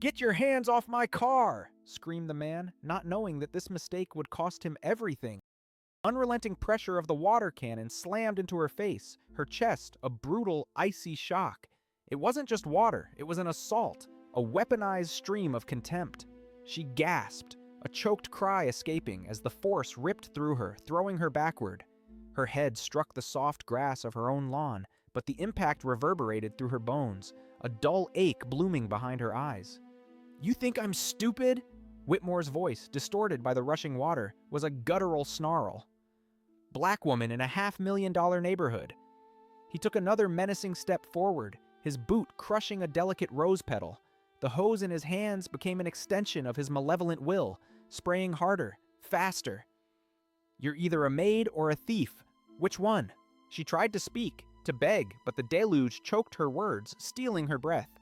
"Get your hands off my car!" screamed the man, not knowing that this mistake would cost him everything. Unrelenting pressure of the water cannon slammed into her face, her chest a brutal, icy shock. It wasn't just water, it was an assault, a weaponized stream of contempt. She gasped, a choked cry escaping as the force ripped through her, throwing her backward. Her head struck the soft grass of her own lawn, but the impact reverberated through her bones, a dull ache blooming behind her eyes. "You think I'm stupid?" Whitmore's voice, distorted by the rushing water, was a guttural snarl. Black woman in a $500,000 neighborhood. He took another menacing step forward, his boot crushing a delicate rose petal. The hose in his hands became an extension of his malevolent will, spraying harder, faster. "You're either a maid or a thief. Which one?" She tried to speak, to beg, but the deluge choked her words, stealing her breath.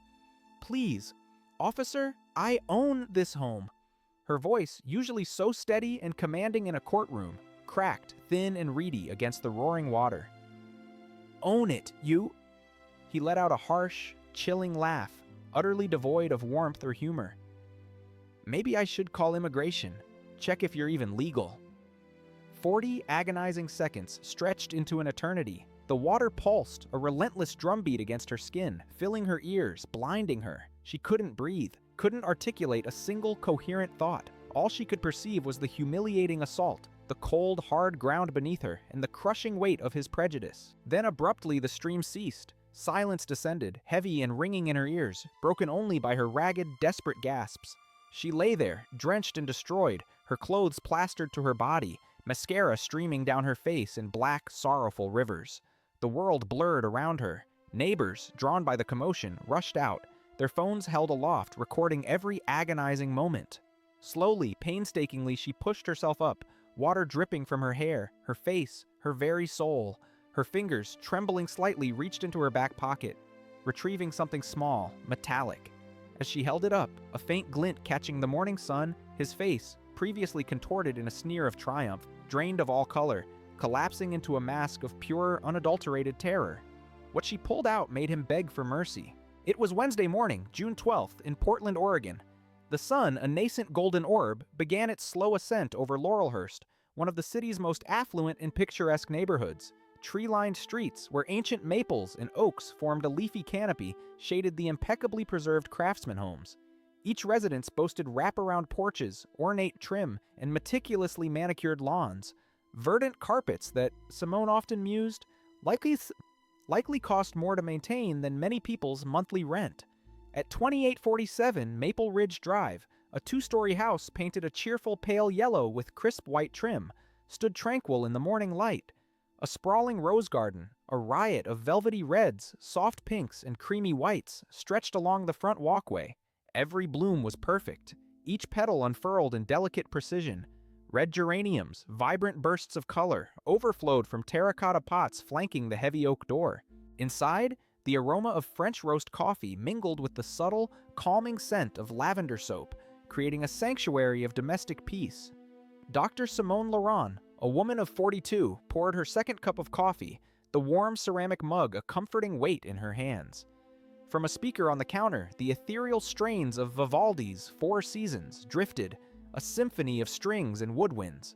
"Please, officer, I own this home." Her voice, usually so steady and commanding in a courtroom, cracked, thin and reedy against the roaring water. "Own it, you—" He let out a harsh, chilling laugh, utterly devoid of warmth or humor. "Maybe I should call immigration. Check if you're even legal." 40 agonizing seconds stretched into an eternity. The water pulsed, a relentless drumbeat against her skin, filling her ears, blinding her. She couldn't breathe, couldn't articulate a single coherent thought. All she could perceive was the humiliating assault, the cold, hard ground beneath her, and the crushing weight of his prejudice. Then abruptly the stream ceased. Silence descended, heavy and ringing in her ears, broken only by her ragged, desperate gasps. She lay there, drenched and destroyed, her clothes plastered to her body, mascara streaming down her face in black, sorrowful rivers. The world blurred around her. Neighbors, drawn by the commotion, rushed out, their phones held aloft, recording every agonizing moment. Slowly, painstakingly, she pushed herself up, water dripping from her hair, her face, her very soul. Her fingers, trembling slightly, reached into her back pocket, retrieving something small, metallic. As she held it up, a faint glint catching the morning sun, his face, previously contorted in a sneer of triumph, drained of all color, collapsing into a mask of pure, unadulterated terror. What she pulled out made him beg for mercy. It was Wednesday morning, June 12th, in Portland, Oregon. The sun, a nascent golden orb, began its slow ascent over Laurelhurst, one of the city's most affluent and picturesque neighborhoods. Tree-lined streets where ancient maples and oaks formed a leafy canopy shaded the impeccably preserved craftsman homes. Each residence boasted wraparound porches, ornate trim, and meticulously manicured lawns. Verdant carpets that, Simone often mused, likely cost more to maintain than many people's monthly rent. At 2847 Maple Ridge Drive, a two-story house painted a cheerful pale yellow with crisp white trim, stood tranquil in the morning light. A sprawling rose garden, a riot of velvety reds, soft pinks, and creamy whites, stretched along the front walkway. Every bloom was perfect, each petal unfurled in delicate precision. Red geraniums, vibrant bursts of color, overflowed from terracotta pots flanking the heavy oak door. Inside, the aroma of French roast coffee mingled with the subtle, calming scent of lavender soap, creating a sanctuary of domestic peace. Dr. Simone Laurent, a woman of 42, poured her second cup of coffee, the warm ceramic mug a comforting weight in her hands. From a speaker on the counter, the ethereal strains of Vivaldi's Four Seasons drifted, a symphony of strings and woodwinds.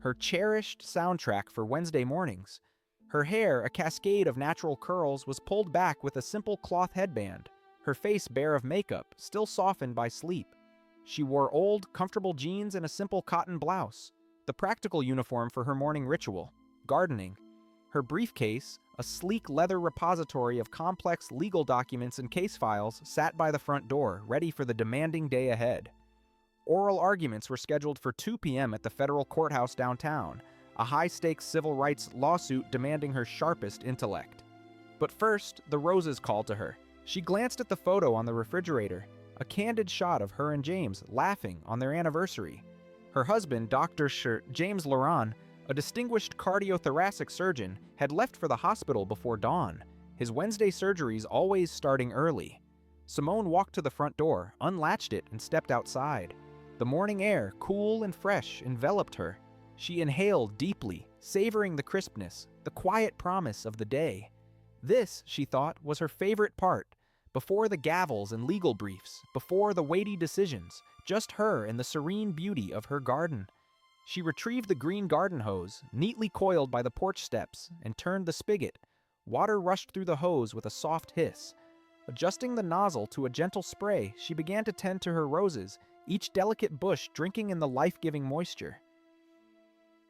Her cherished soundtrack for Wednesday mornings. Her hair, a cascade of natural curls, was pulled back with a simple cloth headband, her face bare of makeup, still softened by sleep. She wore old, comfortable jeans and a simple cotton blouse, the practical uniform for her morning ritual, gardening. Her briefcase, a sleek leather repository of complex legal documents and case files, sat by the front door, ready for the demanding day ahead. Oral arguments were scheduled for 2 p.m. at the federal courthouse downtown, a high-stakes civil rights lawsuit demanding her sharpest intellect. But first, the roses called to her. She glanced at the photo on the refrigerator, a candid shot of her and James laughing on their anniversary. Her husband, Dr. James Laurent, a distinguished cardiothoracic surgeon, had left for the hospital before dawn, his Wednesday surgeries always starting early. Simone walked to the front door, unlatched it, and stepped outside. The morning air, cool and fresh, enveloped her. She inhaled deeply, savoring the crispness, the quiet promise of the day. This, she thought, was her favorite part, Before the gavels and legal briefs, before the weighty decisions, just her and the serene beauty of her garden. She retrieved the green garden hose, neatly coiled by the porch steps, and turned the spigot. Water rushed through the hose with a soft hiss. Adjusting the nozzle to a gentle spray, she began to tend to her roses, each delicate bush drinking in the life-giving moisture.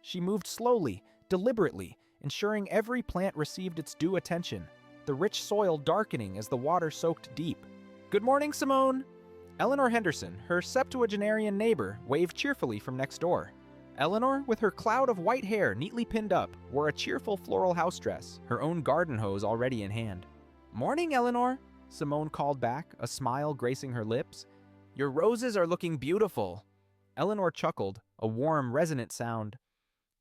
She moved slowly, deliberately, ensuring every plant received its due attention, the rich soil darkening as the water soaked deep. "Good morning, Simone!" Eleanor Henderson, her septuagenarian neighbor, waved cheerfully from next door. Eleanor, with her cloud of white hair neatly pinned up, wore a cheerful floral house dress, her own garden hose already in hand. "Morning, Eleanor," Simone called back, a smile gracing her lips. "Your roses are looking beautiful." Eleanor chuckled, a warm, resonant sound.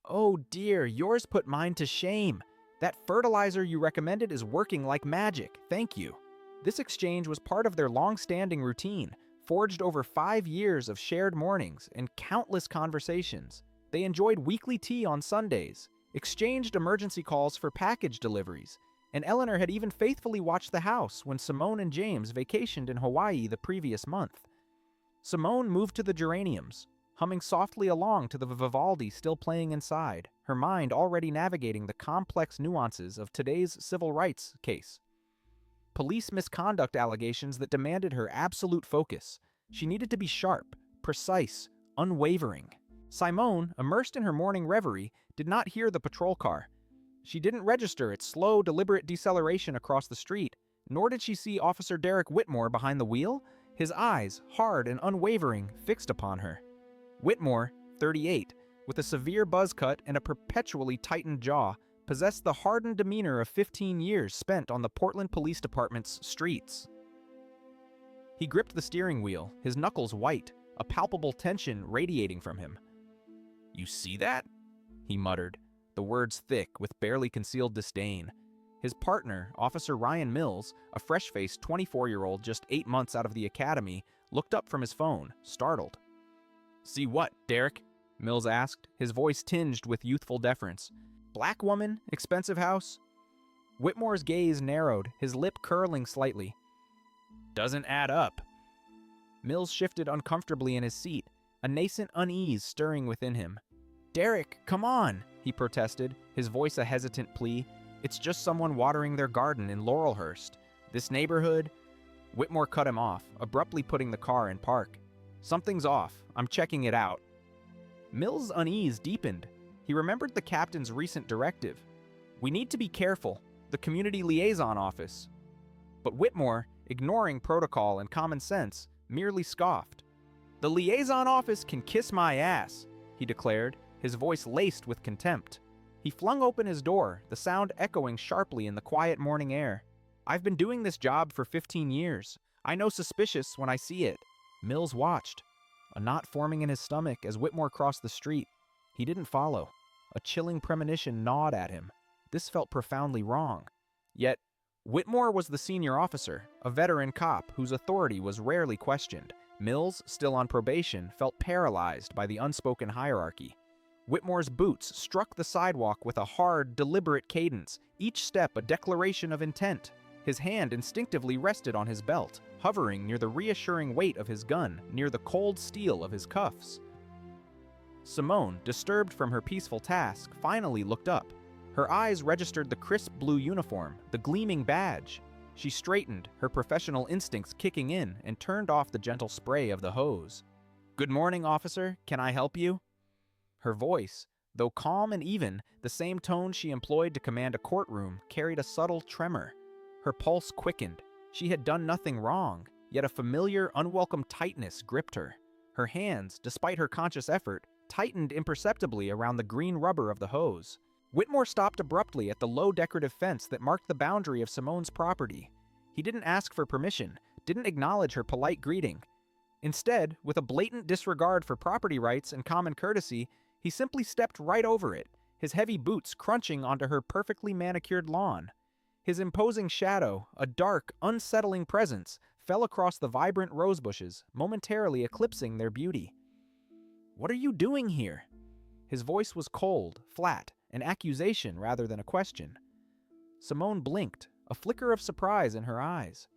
"Oh dear, yours put mine to shame. That fertilizer you recommended is working like magic, thank you." This exchange was part of their long-standing routine, forged over 5 years of shared mornings and countless conversations. They enjoyed weekly tea on Sundays, exchanged emergency calls for package deliveries, and Eleanor had even faithfully watched the house when Simone and James vacationed in Hawaii the previous month. Simone moved to the geraniums, humming softly along to the Vivaldi still playing inside, her mind already navigating the complex nuances of today's civil rights case. Police misconduct allegations that demanded her absolute focus. She needed to be sharp, precise, unwavering. Simone, immersed in her morning reverie, did not hear the patrol car. She didn't register its slow, deliberate deceleration across the street, nor did she see Officer Derek Whitmore behind the wheel, his eyes, hard and unwavering, fixed upon her. Whitmore, 38, with a severe buzz cut and a perpetually tightened jaw, possessed the hardened demeanor of 15 years spent on the Portland Police Department's streets. He gripped the steering wheel, his knuckles white, a palpable tension radiating from him. "You see that?" he muttered, the words thick with barely concealed disdain. His partner, Officer Ryan Mills, a fresh-faced 24-year-old just 8 months out of the academy, looked up from his phone, startled. "See what, Derek?" Mills asked, his voice tinged with youthful deference. "Black woman, expensive house?" Whitmore's gaze narrowed, his lip curling slightly. "Doesn't add up." Mills shifted uncomfortably in his seat, a nascent unease stirring within him. "Derek, come on," he protested, his voice a hesitant plea. "It's just someone watering their garden in Laurelhurst. This neighborhood—" Whitmore cut him off, abruptly putting the car in park. "Something's off. I'm checking it out." Mills' unease deepened. He remembered the captain's recent directive. "We need to be careful. The community liaison office." But Whitmore, ignoring protocol and common sense, merely scoffed. "The liaison office can kiss my ass," he declared, his voice laced with contempt. He flung open his door, the sound echoing sharply in the quiet morning air. "I've been doing this job for 15 years. I know suspicious when I see it." Mills watched, a knot forming in his stomach as Whitmore crossed the street. He didn't follow. A chilling premonition gnawed at him. This felt profoundly wrong. Yet, Whitmore was the senior officer, a veteran cop whose authority was rarely questioned. Mills, still on probation, felt paralyzed by the unspoken hierarchy. Whitmore's boots struck the sidewalk with a hard, deliberate cadence, each step a declaration of intent. His hand instinctively rested on his belt, hovering near the reassuring weight of his gun, near the cold steel of his cuffs. Simone, disturbed from her peaceful task, finally looked up. Her eyes registered the crisp blue uniform, the gleaming badge. She straightened, her professional instincts kicking in, and turned off the gentle spray of the hose. "Good morning, officer. Can I help you?" Her voice, though calm and even, the same tone she employed to command a courtroom, carried a subtle tremor. Her pulse quickened. She had done nothing wrong, yet a familiar, unwelcome tightness gripped her. Her hands, despite her conscious effort, tightened imperceptibly around the green rubber of the hose. Whitmore stopped abruptly at the low decorative fence that marked the boundary of Simone's property. He didn't ask for permission, didn't acknowledge her polite greeting. Instead, with a blatant disregard for property rights and common courtesy, he simply stepped right over it, his heavy boots crunching onto her perfectly manicured lawn. His imposing shadow, a dark, unsettling presence, fell across the vibrant rose bushes, momentarily eclipsing their beauty. "What are you doing here?" His voice was cold, flat, an accusation rather than a question. Simone blinked, a flicker of surprise in her eyes.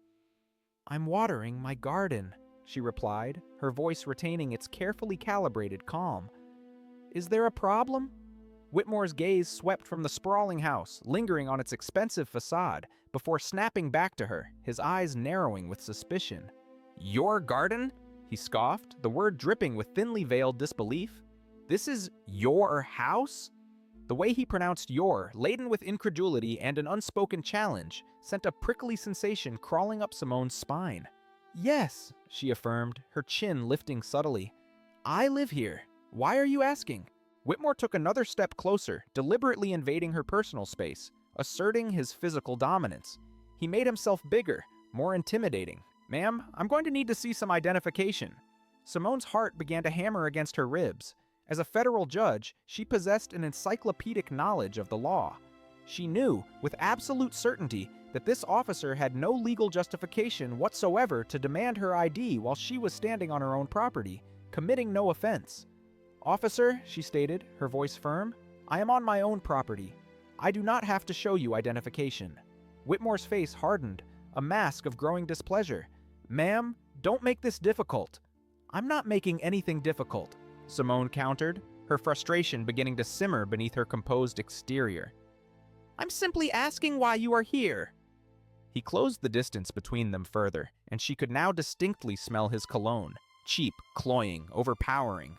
"I'm watering my garden," she replied, her voice retaining its carefully calibrated calm. "Is there a problem?" Whitmore's gaze swept from the sprawling house, lingering on its expensive facade, before snapping back to her, his eyes narrowing with suspicion. "Your garden?" he scoffed, the word dripping with thinly veiled disbelief. "This is your house?" The way he pronounced your, laden with incredulity and an unspoken challenge, sent a prickly sensation crawling up Simone's spine. "Yes," she affirmed, her chin lifting subtly. "I live here. Why are you asking?" Whitmore took another step closer, deliberately invading her personal space, asserting his physical dominance. He made himself bigger, more intimidating. "Ma'am, I'm going to need to see some identification." Simone's heart began to hammer against her ribs. As a federal judge, she possessed an encyclopedic knowledge of the law. She knew, with absolute certainty, that this officer had no legal justification whatsoever to demand her ID while she was standing on her own property, committing no offense. "Officer," she stated, her voice firm, "I am on my own property. I do not have to show you identification." Whitmore's face hardened, a mask of growing displeasure. "Ma'am, don't make this difficult." "I'm not making anything difficult," Simone countered, her frustration beginning to simmer beneath her composed exterior. "I'm simply asking why you are here." He closed the distance between them further, and she could now distinctly smell his cologne, cheap, cloying, overpowering.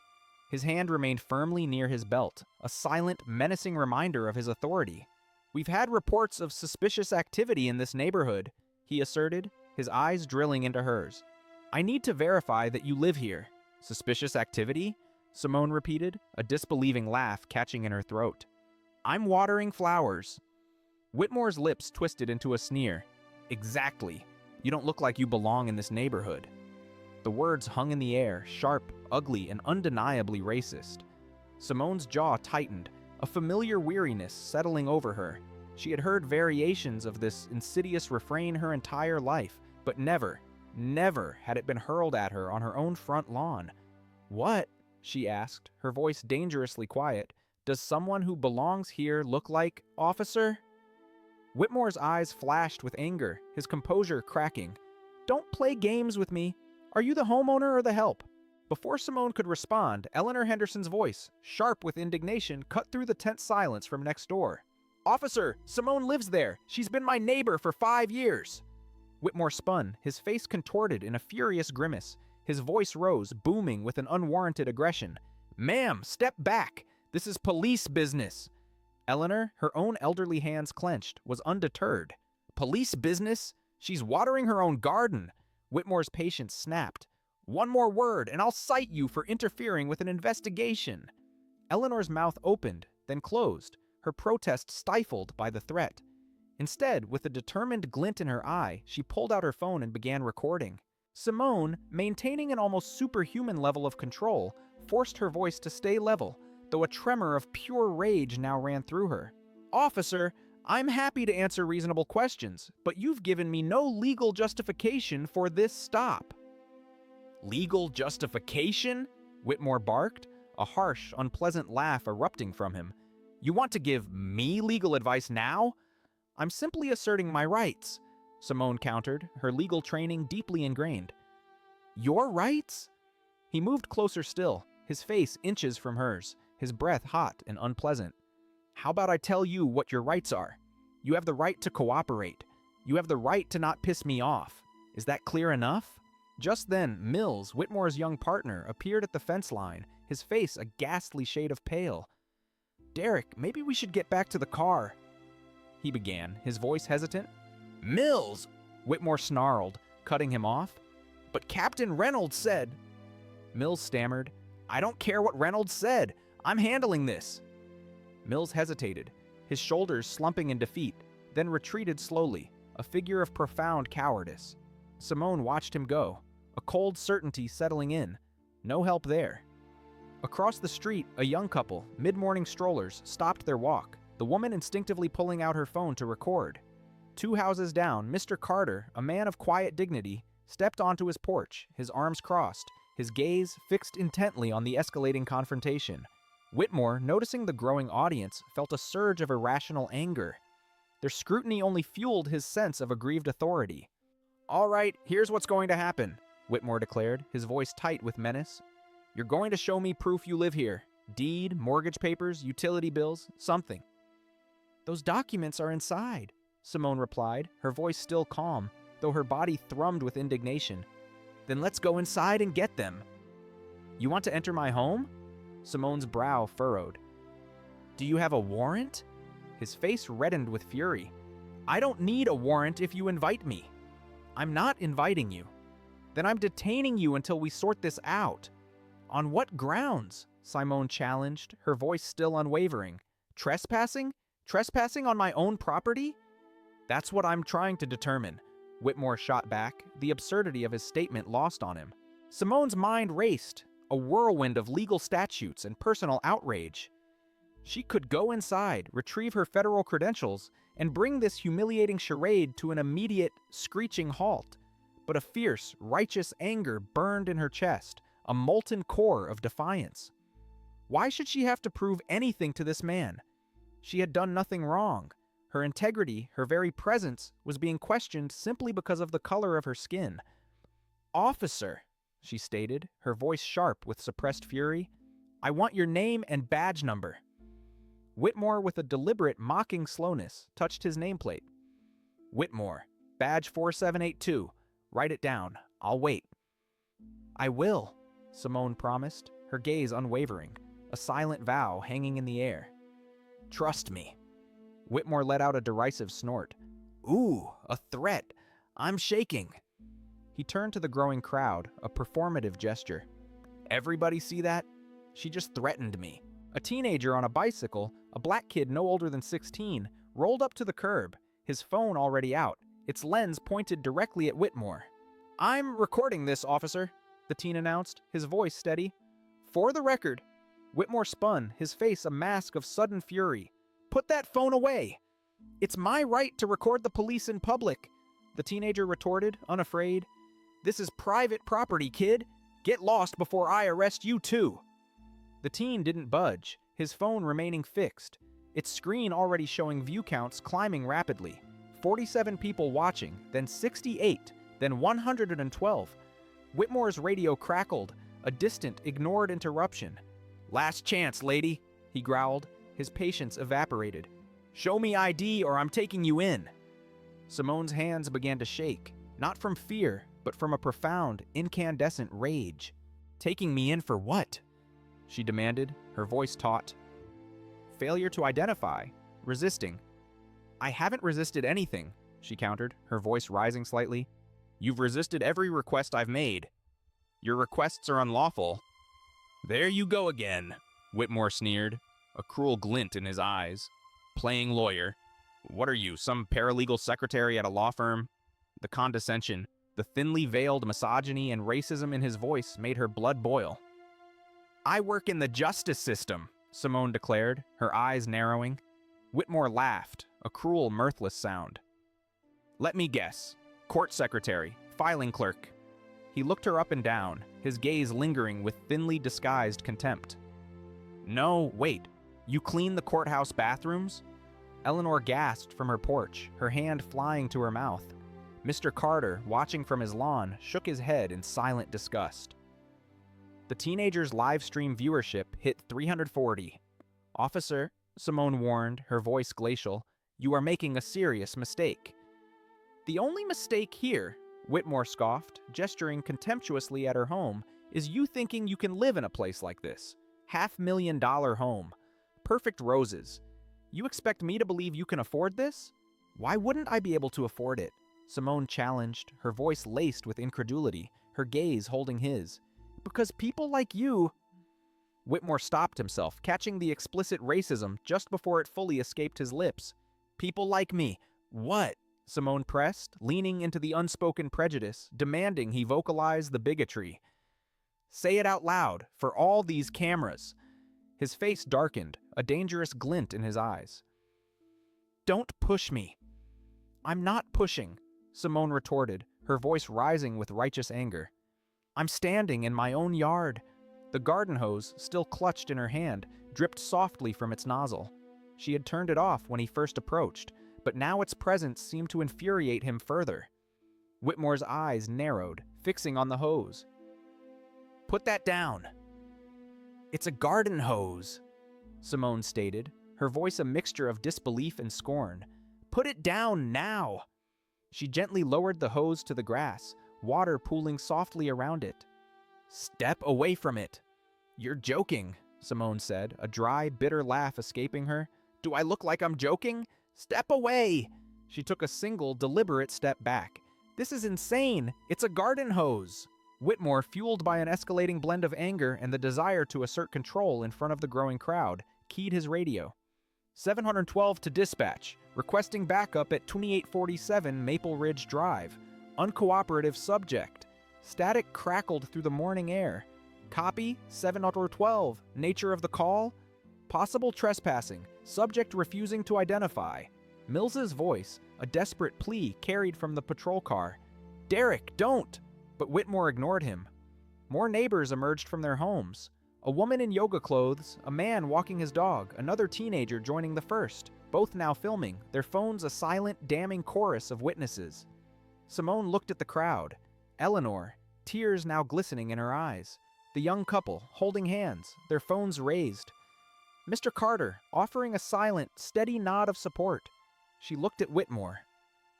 His hand remained firmly near his belt, a silent, menacing reminder of his authority. "We've had reports of suspicious activity in this neighborhood," he asserted, his eyes drilling into hers. "I need to verify that you live here." "Suspicious activity?" Simone repeated, a disbelieving laugh catching in her throat. "I'm watering flowers." Whitmore's lips twisted into a sneer. "Exactly. You don't look like you belong in this neighborhood." The words hung in the air, sharp, ugly, and undeniably racist. Simone's jaw tightened, a familiar weariness settling over her. She had heard variations of this insidious refrain her entire life, but never had it been hurled at her on her own front lawn. "What?" she asked, her voice dangerously quiet. "Does someone who belongs here look like, officer?" Whitmore's eyes flashed with anger, his composure cracking. "Don't play games with me. Are you the homeowner or the help?" Before Simone could respond, Eleanor Henderson's voice, sharp with indignation, cut through the tense silence from next door. "Officer, Simone lives there. She's been my neighbor for 5 years." Whitmore spun, his face contorted in a furious grimace. His voice rose, booming with an unwarranted aggression. "Ma'am, step back. This is police business." Eleanor, her own elderly hands clenched, was undeterred. "Police business? She's watering her own garden." Whitmore's patience snapped. "One more word, and I'll cite you for interfering with an investigation." Eleanor's mouth opened, then closed, her protest stifled by the threat. Instead, with a determined glint in her eye, she pulled out her phone and began recording. Simone, maintaining an almost superhuman level of control, forced her voice to stay level, though a tremor of pure rage now ran through her. "Officer, I'm happy to answer reasonable questions, but you've given me no legal justification for this stop." "Legal justification?" Whitmore barked, a harsh, unpleasant laugh erupting from him. "You want to give me legal advice now?" "I'm simply asserting my rights," Simone countered, her legal training deeply ingrained. "Your rights?" He moved closer still, his face inches from hers, his breath hot and unpleasant. "How about I tell you what your rights are? You have the right to cooperate. You have the right to not piss me off. Is that clear enough?" Just then, Mills, Whitmore's young partner, appeared at the fence line, his face a ghastly shade of pale. "Derek, maybe we should get back to the car," he began, his voice hesitant. "Mills!" Whitmore snarled, cutting him off. "But Captain Reynolds said—" Mills stammered, "I don't care what Reynolds said. I'm handling this." Mills hesitated, his shoulders slumping in defeat, then retreated slowly, a figure of profound cowardice. Simone watched him go, a cold certainty settling in. No help there. Across the street, a young couple, mid-morning strollers, stopped their walk, the woman instinctively pulling out her phone to record. 2 houses down, Mr. Carter, a man of quiet dignity, stepped onto his porch, his arms crossed, his gaze fixed intently on the escalating confrontation. Whitmore, noticing the growing audience, felt a surge of irrational anger. Their scrutiny only fueled his sense of aggrieved authority. All right, here's what's going to happen, Whitmore declared, his voice tight with menace. You're going to show me proof you live here. Deed, mortgage papers, utility bills, something. Those documents are inside, Simone replied, her voice still calm, though her body thrummed with indignation. Then let's go inside and get them. You want to enter my home? Simone's brow furrowed. Do you have a warrant? His face reddened with fury. I don't need a warrant if you invite me. I'm not inviting you. Then I'm detaining you until we sort this out. On what grounds? Simone challenged, her voice still unwavering. Trespassing? Trespassing on my own property? That's what I'm trying to determine, Whitmore shot back, the absurdity of his statement lost on him. Simone's mind raced, a whirlwind of legal statutes and personal outrage. She could go inside, retrieve her federal credentials, and bring this humiliating charade to an immediate, screeching halt. But a fierce, righteous anger burned in her chest, a molten core of defiance. Why should she have to prove anything to this man? She had done nothing wrong. Her integrity, her very presence, was being questioned simply because of the color of her skin. Officer, she stated, her voice sharp with suppressed fury, I want your name and badge number. Whitmore, with a deliberate, mocking slowness, touched his nameplate. Whitmore, badge 4782. Write it down. I'll wait. I will, Simone promised, her gaze unwavering, a silent vow hanging in the air. Trust me. Whitmore let out a derisive snort. Ooh, a threat. I'm shaking. He turned to the growing crowd, a performative gesture. Everybody see that? She just threatened me. A teenager on a bicycle, a black kid no older than 16, rolled up to the curb, his phone already out, its lens pointed directly at Whitmore. I'm recording this, officer, the teen announced, his voice steady. For the record. Whitmore spun, his face a mask of sudden fury. Put that phone away. It's my right to record the police in public, the teenager retorted, unafraid. This is private property, kid. Get lost before I arrest you too. The teen didn't budge, his phone remaining fixed, its screen already showing view counts climbing rapidly. 47 people watching, then 68, then 112. Whitmore's radio crackled, a distant, ignored interruption. Last chance, lady, he growled, his patience evaporated. Show me ID or I'm taking you in. Simone's hands began to shake, not from fear, but from a profound, incandescent rage. Taking me in for what? She demanded, her voice taut. Failure to identify, resisting. I haven't resisted anything, she countered, her voice rising slightly. You've resisted every request I've made. Your requests are unlawful. There you go again, Whitmore sneered, a cruel glint in his eyes. Playing lawyer. What are you, some paralegal secretary at a law firm? The condescension, the thinly veiled misogyny and racism in his voice made her blood boil. I work in the justice system, Simone declared, her eyes narrowing. Whitmore laughed, a cruel, mirthless sound. Let me guess. Court secretary, filing clerk. He looked her up and down, his gaze lingering with thinly disguised contempt. No, wait. You clean the courthouse bathrooms? Eleanor gasped from her porch, her hand flying to her mouth. Mr. Carter, watching from his lawn, shook his head in silent disgust. The teenager's live stream viewership hit 340. Officer, Simone warned, her voice glacial, you are making a serious mistake. The only mistake here, Whitmore scoffed, gesturing contemptuously at her home, is you thinking you can live in a place like this. $500,000 home. Perfect roses. You expect me to believe you can afford this? Why wouldn't I be able to afford it? Simone challenged, her voice laced with incredulity, her gaze holding his. Because people like you... Whitmore stopped himself, catching the explicit racism just before it fully escaped his lips. People like me. What? Simone pressed, leaning into the unspoken prejudice, demanding he vocalize the bigotry. Say it out loud, for all these cameras. His face darkened, a dangerous glint in his eyes. Don't push me. I'm not pushing, Simone retorted, her voice rising with righteous anger. I'm standing in my own yard. The garden hose, still clutched in her hand, dripped softly from its nozzle. She had turned it off when he first approached, but now its presence seemed to infuriate him further. Whitmore's eyes narrowed, fixing on the hose. "Put that down." "It's a garden hose," Simone stated, her voice a mixture of disbelief and scorn. "Put it down now." She gently lowered the hose to the grass, water pooling softly around it. "Step away from it." "You're joking," Simone said, a dry, bitter laugh escaping her. "Do I look like I'm joking? Step away!" She took a single, deliberate step back. "This is insane! It's a garden hose!" Whitmore, fueled by an escalating blend of anger and the desire to assert control in front of the growing crowd, keyed his radio. 712 to dispatch, requesting backup at 2847 Maple Ridge Drive. Uncooperative subject. Static crackled through the morning air. Copy, 712. Nature of the call? Possible trespassing. Subject refusing to identify. Mills's voice, a desperate plea carried from the patrol car. "Derek, don't!" But Whitmore ignored him. More neighbors emerged from their homes. A woman in yoga clothes, a man walking his dog, another teenager joining the first, both now filming, their phones a silent, damning chorus of witnesses. Simone looked at the crowd. Eleanor, tears now glistening in her eyes. The young couple, holding hands, their phones raised. Mr. Carter, offering a silent, steady nod of support. She looked at Whitmore.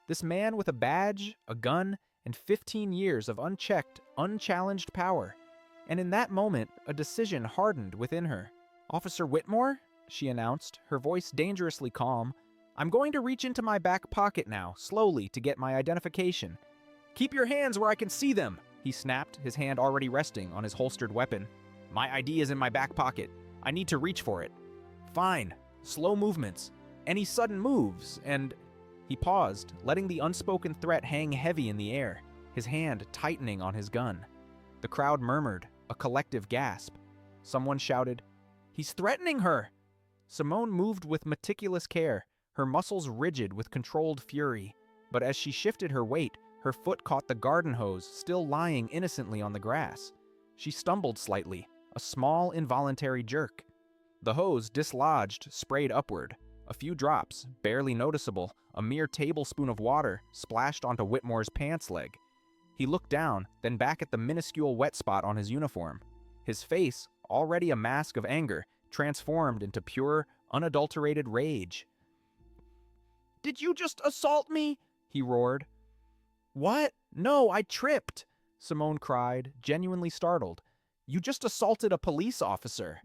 This man with a badge, a gun, and 15 years of unchecked, unchallenged power. And in that moment, a decision hardened within her. "Officer Whitmore," she announced, her voice dangerously calm, "I'm going to reach into my back pocket now, slowly, to get my identification." "Keep your hands where I can see them," he snapped, his hand already resting on his holstered weapon. "My ID is in my back pocket. I need to reach for it." "Fine. Slow movements. Any sudden moves, and..." He paused, letting the unspoken threat hang heavy in the air, his hand tightening on his gun. The crowd murmured, a collective gasp. Someone shouted, "He's threatening her!" Simone moved with meticulous care, her muscles rigid with controlled fury. But as she shifted her weight, her foot caught the garden hose still lying innocently on the grass. She stumbled slightly, a small, involuntary jerk. The hose, dislodged, sprayed upward. A few drops, barely noticeable, a mere tablespoon of water, splashed onto Whitmore's pants leg. He looked down, then back at the minuscule wet spot on his uniform. His face, already a mask of anger, transformed into pure, unadulterated rage. "Did you just assault me?" he roared. "What? No, I tripped," Simone cried, genuinely startled. "You just assaulted a police officer."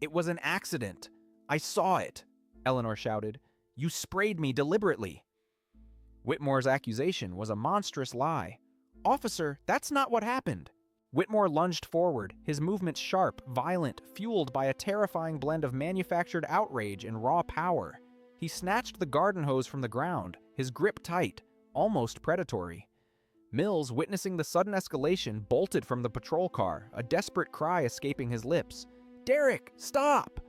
"It was an accident. I saw it," Eleanor shouted. "You sprayed me deliberately." Whitmore's accusation was a monstrous lie. "Officer, that's not what happened." Whitmore lunged forward, his movements sharp, violent, fueled by a terrifying blend of manufactured outrage and raw power. He snatched the garden hose from the ground, his grip tight, almost predatory. Mills, witnessing the sudden escalation, bolted from the patrol car, a desperate cry escaping his lips. "Derek, stop!"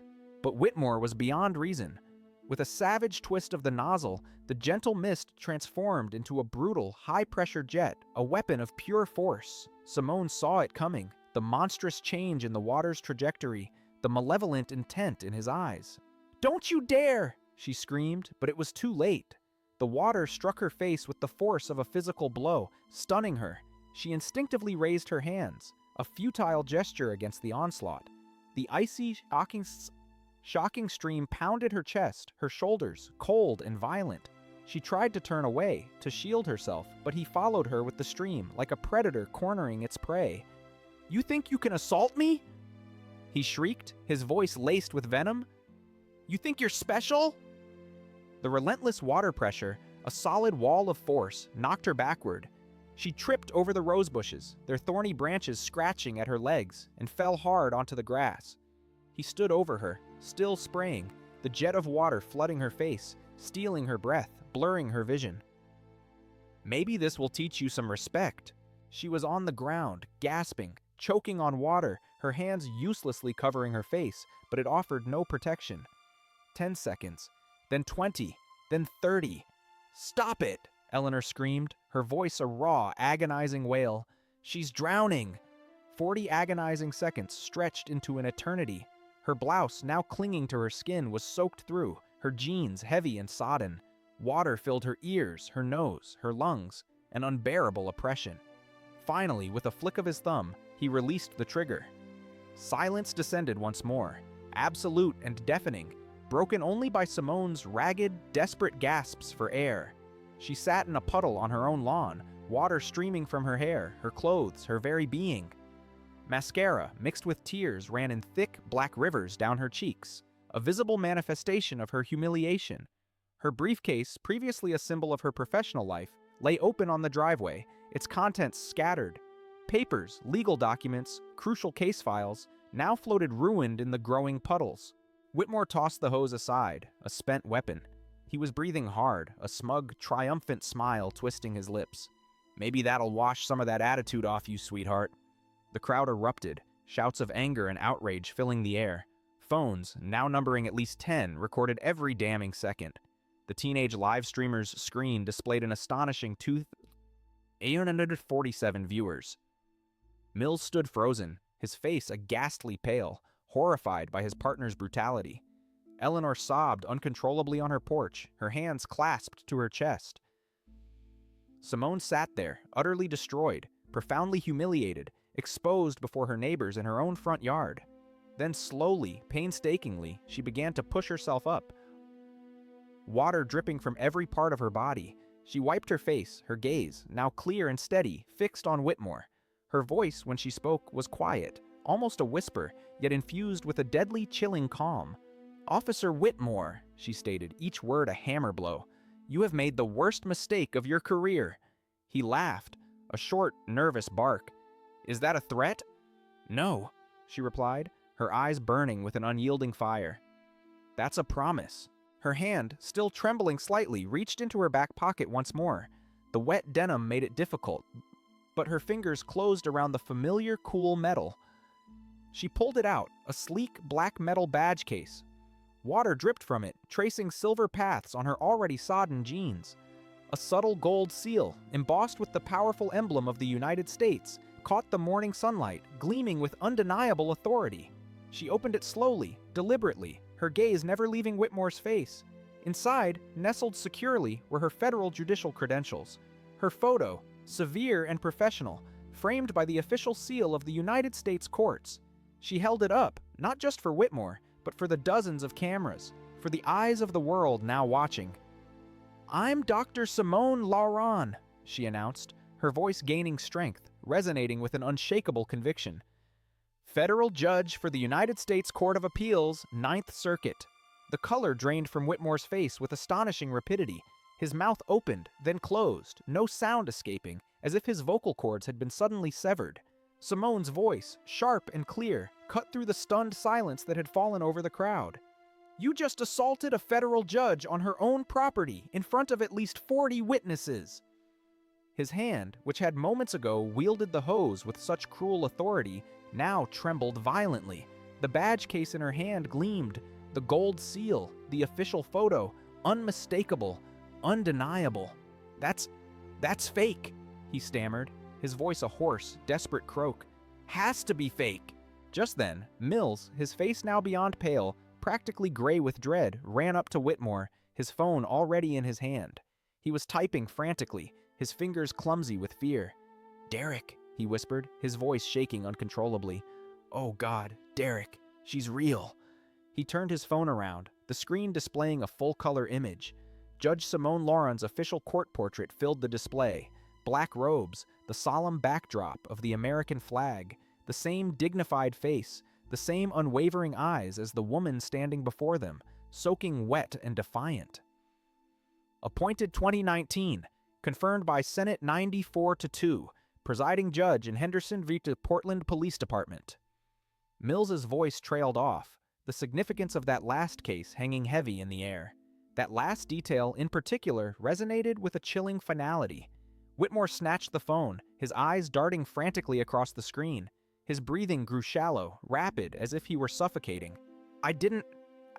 But Whitmore was beyond reason. With a savage twist of the nozzle, the gentle mist transformed into a brutal, high-pressure jet, a weapon of pure force. Simone saw it coming, the monstrous change in the water's trajectory, the malevolent intent in his eyes. "Don't you dare!" she screamed, but it was too late. The water struck her face with the force of a physical blow, stunning her. She instinctively raised her hands, a futile gesture against the onslaught. The icy, shocking stream pounded her chest, her shoulders, cold and violent. She tried to turn away, to shield herself, but he followed her with the stream, like a predator cornering its prey. "You think you can assault me?" he shrieked, his voice laced with venom. "You think you're special?" The relentless water pressure, a solid wall of force, knocked her backward. She tripped over the rose bushes, their thorny branches scratching at her legs, and fell hard onto the grass. He stood over her, still spraying, the jet of water flooding her face, stealing her breath, blurring her vision. "Maybe this will teach you some respect." She was on the ground, gasping, choking on water, her hands uselessly covering her face, but it offered no protection. 10 seconds, then 20, then 30. "Stop it!" Eleanor screamed, her voice a raw, agonizing wail. "She's drowning!" 40 agonizing seconds stretched into an eternity. Her blouse, now clinging to her skin, was soaked through, her jeans heavy and sodden. Water filled her ears, her nose, her lungs. an unbearable oppression. Finally, with a flick of his thumb, he released the trigger. Silence descended once more, absolute and deafening, broken only by Simone's ragged, desperate gasps for air. She sat in a puddle on her own lawn, water streaming from her hair, her clothes, her very being. Mascara, mixed with tears, ran in thick, black rivers down her cheeks, a visible manifestation of her humiliation. Her briefcase, previously a symbol of her professional life, lay open on the driveway, its contents scattered. Papers, legal documents, crucial case files, now floated ruined in the growing puddles. Whitmore tossed the hose aside, a spent weapon. He was breathing hard, a smug, triumphant smile twisting his lips. "Maybe that'll wash some of that attitude off you, sweetheart." The crowd erupted, shouts of anger and outrage filling the air. Phones, now numbering at least 10, recorded every damning second. The teenage live streamer's screen displayed an astonishing 847 viewers. Mills stood frozen, his face a ghastly pale, horrified by his partner's brutality. Eleanor sobbed uncontrollably on her porch, her hands clasped to her chest. Simone sat there, utterly destroyed, profoundly humiliated, exposed before her neighbors in her own front yard. Then slowly, painstakingly, she began to push herself up. Water dripping from every part of her body, she wiped her face, her gaze, now clear and steady, fixed on Whitmore. Her voice, when she spoke, was quiet, almost a whisper, yet infused with a deadly, chilling calm. "Officer Whitmore," she stated, each word a hammer blow, "you have made the worst mistake of your career." He laughed, a short, nervous bark. "Is that a threat?" "No," she replied, her eyes burning with an unyielding fire. "That's a promise." Her hand, still trembling slightly, reached into her back pocket once more. The wet denim made it difficult, but her fingers closed around the familiar, cool metal. She pulled it out, a sleek, black metal badge case. Water dripped from it, tracing silver paths on her already sodden jeans. A subtle gold seal, embossed with the powerful emblem of the United States, caught the morning sunlight, gleaming with undeniable authority. She opened it slowly, deliberately, her gaze never leaving Whitmore's face. Inside, nestled securely, were her federal judicial credentials. Her photo, severe and professional, framed by the official seal of the United States courts. She held it up, not just for Whitmore, but for the dozens of cameras, for the eyes of the world now watching. "I'm Dr. Simone Laurent," she announced, her voice gaining strength, resonating with an unshakable conviction. "Federal judge for the United States Court of Appeals, Ninth Circuit." The color drained from Whitmore's face with astonishing rapidity. His mouth opened, then closed, no sound escaping, as if his vocal cords had been suddenly severed. Simone's voice, sharp and clear, cut through the stunned silence that had fallen over the crowd. "You just assaulted a federal judge on her own property in front of at least 40 witnesses." His hand, which had moments ago wielded the hose with such cruel authority, now trembled violently. The badge case in her hand gleamed, the gold seal, the official photo, unmistakable, undeniable. That's fake," he stammered, his voice a hoarse, desperate croak. "Has to be fake." Just then, Mills, his face now beyond pale, practically gray with dread, ran up to Whitmore, his phone already in his hand. He was typing frantically, his fingers clumsy with fear. "Derek," he whispered, his voice shaking uncontrollably. "Oh God, Derek, she's real." He turned his phone around, the screen displaying a full-color image. Judge Simone Laurent's official court portrait filled the display. Black robes, the solemn backdrop of the American flag, the same dignified face, the same unwavering eyes as the woman standing before them, soaking wet and defiant. Appointed 2019, confirmed by Senate 94-2, presiding judge in Henderson v. Portland Police Department. Mills's voice trailed off, the significance of that last case hanging heavy in the air. That last detail, in particular, resonated with a chilling finality. Whitmore snatched the phone, his eyes darting frantically across the screen. His breathing grew shallow, rapid, as if he were suffocating.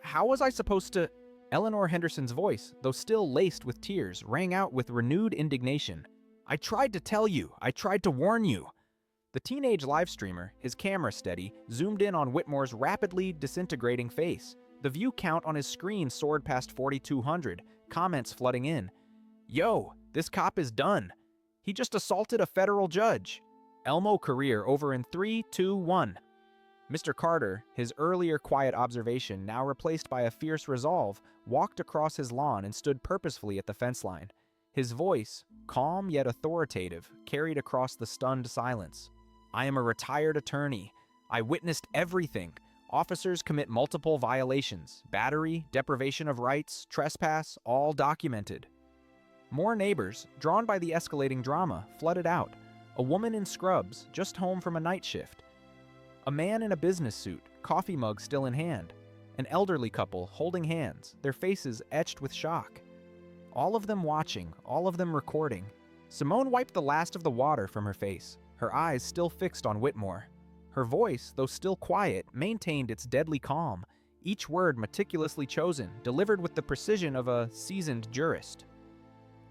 How was I supposed to... Eleanor Henderson's voice, though still laced with tears, rang out with renewed indignation. "I tried to tell you. I tried to warn you." The teenage live streamer, his camera steady, zoomed in on Whitmore's rapidly disintegrating face. The view count on his screen soared past 4,200, comments flooding in. "Yo, this cop is done." He just assaulted a federal judge. Elmo career over in 3, 2, 1. Mr. Carter, his earlier quiet observation now replaced by a fierce resolve, walked across his lawn and stood purposefully at the fence line. His voice, calm yet authoritative, carried across the stunned silence. I am a retired attorney. I witnessed everything. Officers commit multiple violations, battery, deprivation of rights, trespass, all documented. More neighbors, drawn by the escalating drama, flooded out. A woman in scrubs, just home from a night shift. A man in a business suit, coffee mug still in hand. An elderly couple holding hands, their faces etched with shock. All of them watching, all of them recording. Simone wiped the last of the water from her face, her eyes still fixed on Whitmore. Her voice, though still quiet, maintained its deadly calm, each word meticulously chosen, delivered with the precision of a seasoned jurist.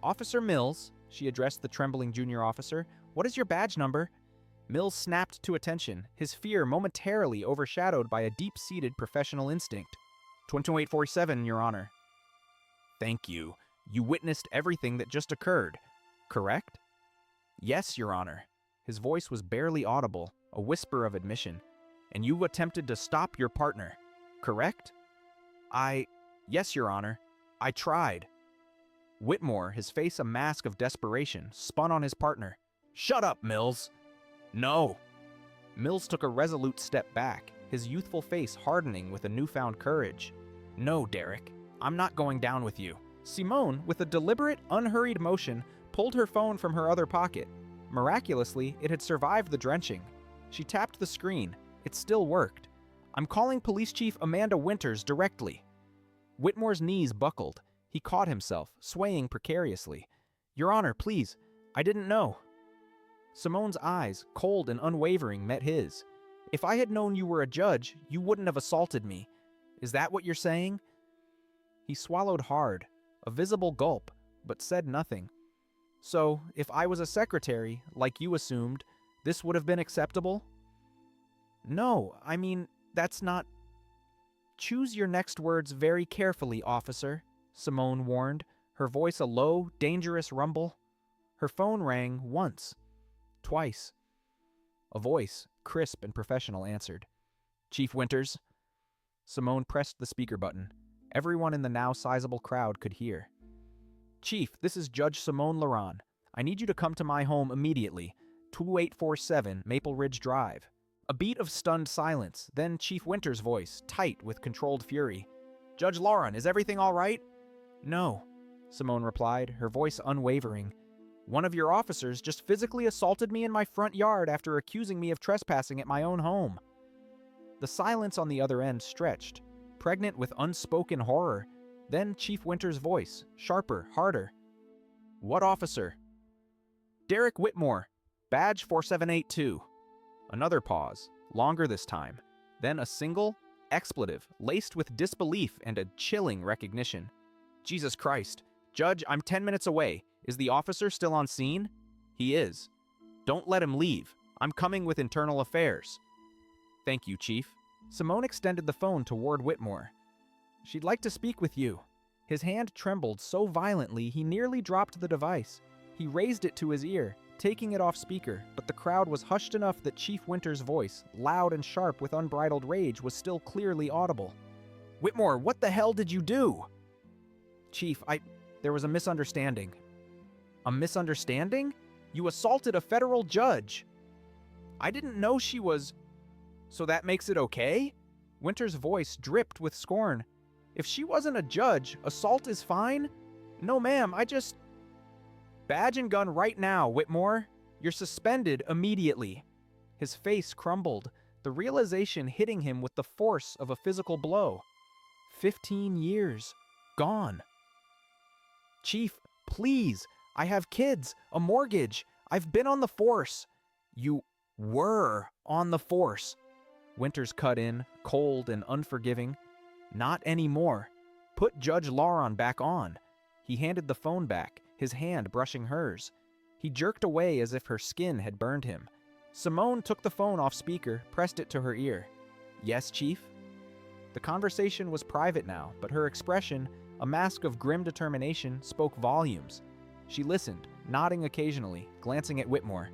Officer Mills, she addressed the trembling junior officer, what is your badge number? Mills snapped to attention, his fear momentarily overshadowed by a deep-seated professional instinct. 2847, Your Honor. Thank you. You witnessed everything that just occurred, correct? Yes, Your Honor. His voice was barely audible, a whisper of admission. And you attempted to stop your partner, correct? Yes, Your Honor. I tried. Whitmore, his face a mask of desperation, spun on his partner. Shut up, Mills! No! Mills took a resolute step back, his youthful face hardening with a newfound courage. No, Derek, I'm not going down with you. Simone, with a deliberate, unhurried motion, pulled her phone from her other pocket. Miraculously, it had survived the drenching. She tapped the screen. It still worked. I'm calling Police Chief Amanda Winters directly. Whitmore's knees buckled. He caught himself, swaying precariously. Your Honor, please. I didn't know. Simone's eyes, cold and unwavering, met his. If I had known you were a judge, you wouldn't have assaulted me. Is that what you're saying? He swallowed hard, a visible gulp, but said nothing. So, if I was a secretary, like you assumed, this would have been acceptable? No, I mean, that's not... Choose your next words very carefully, officer, Simone warned, her voice a low, dangerous rumble. Her phone rang once, twice. A voice, crisp and professional, answered. Chief Winters. Simone pressed the speaker button. Everyone in the now sizable crowd could hear. Chief, this is Judge Simone Laron. I need you to come to my home immediately. 2847 Maple Ridge Drive. A beat of stunned silence, then Chief Winters' voice, tight with controlled fury. Judge Laron, is everything all right? No, Simone replied, her voice unwavering. One of your officers just physically assaulted me in my front yard after accusing me of trespassing at my own home. The silence on the other end stretched, pregnant with unspoken horror. Then Chief Winters' voice, sharper, harder. What officer? Derek Whitmore, badge 4782. Another pause, longer this time. Then a single expletive, laced with disbelief and a chilling recognition. Jesus Christ. Judge, I'm 10 minutes away. Is the officer still on scene? He is. Don't let him leave. I'm coming with internal affairs. Thank you, Chief. Simone extended the phone toward Whitmore. She'd like to speak with you. His hand trembled so violently he nearly dropped the device. He raised it to his ear, taking it off speaker, but the crowd was hushed enough that Chief Winters' voice, loud and sharp with unbridled rage, was still clearly audible. Whitmore, what the hell did you do? Chief, there was a misunderstanding. A misunderstanding? You assaulted a federal judge. I didn't know she was... So that makes it okay? Winters' voice dripped with scorn. If she wasn't a judge, assault is fine? No, ma'am, I just... Badge and gun right now, Whitmore. You're suspended immediately. His face crumbled, the realization hitting him with the force of a physical blow. 15 years. Gone. Chief, please. I have kids, a mortgage. I've been on the force. You were on the force. Winters cut in, cold and unforgiving. Not anymore. Put Judge Laron back on. He handed the phone back, his hand brushing hers. He jerked away as if her skin had burned him. Simone took the phone off speaker, pressed it to her ear. Yes, Chief? The conversation was private now, but her expression, a mask of grim determination, spoke volumes. She listened, nodding occasionally, glancing at Whitmore.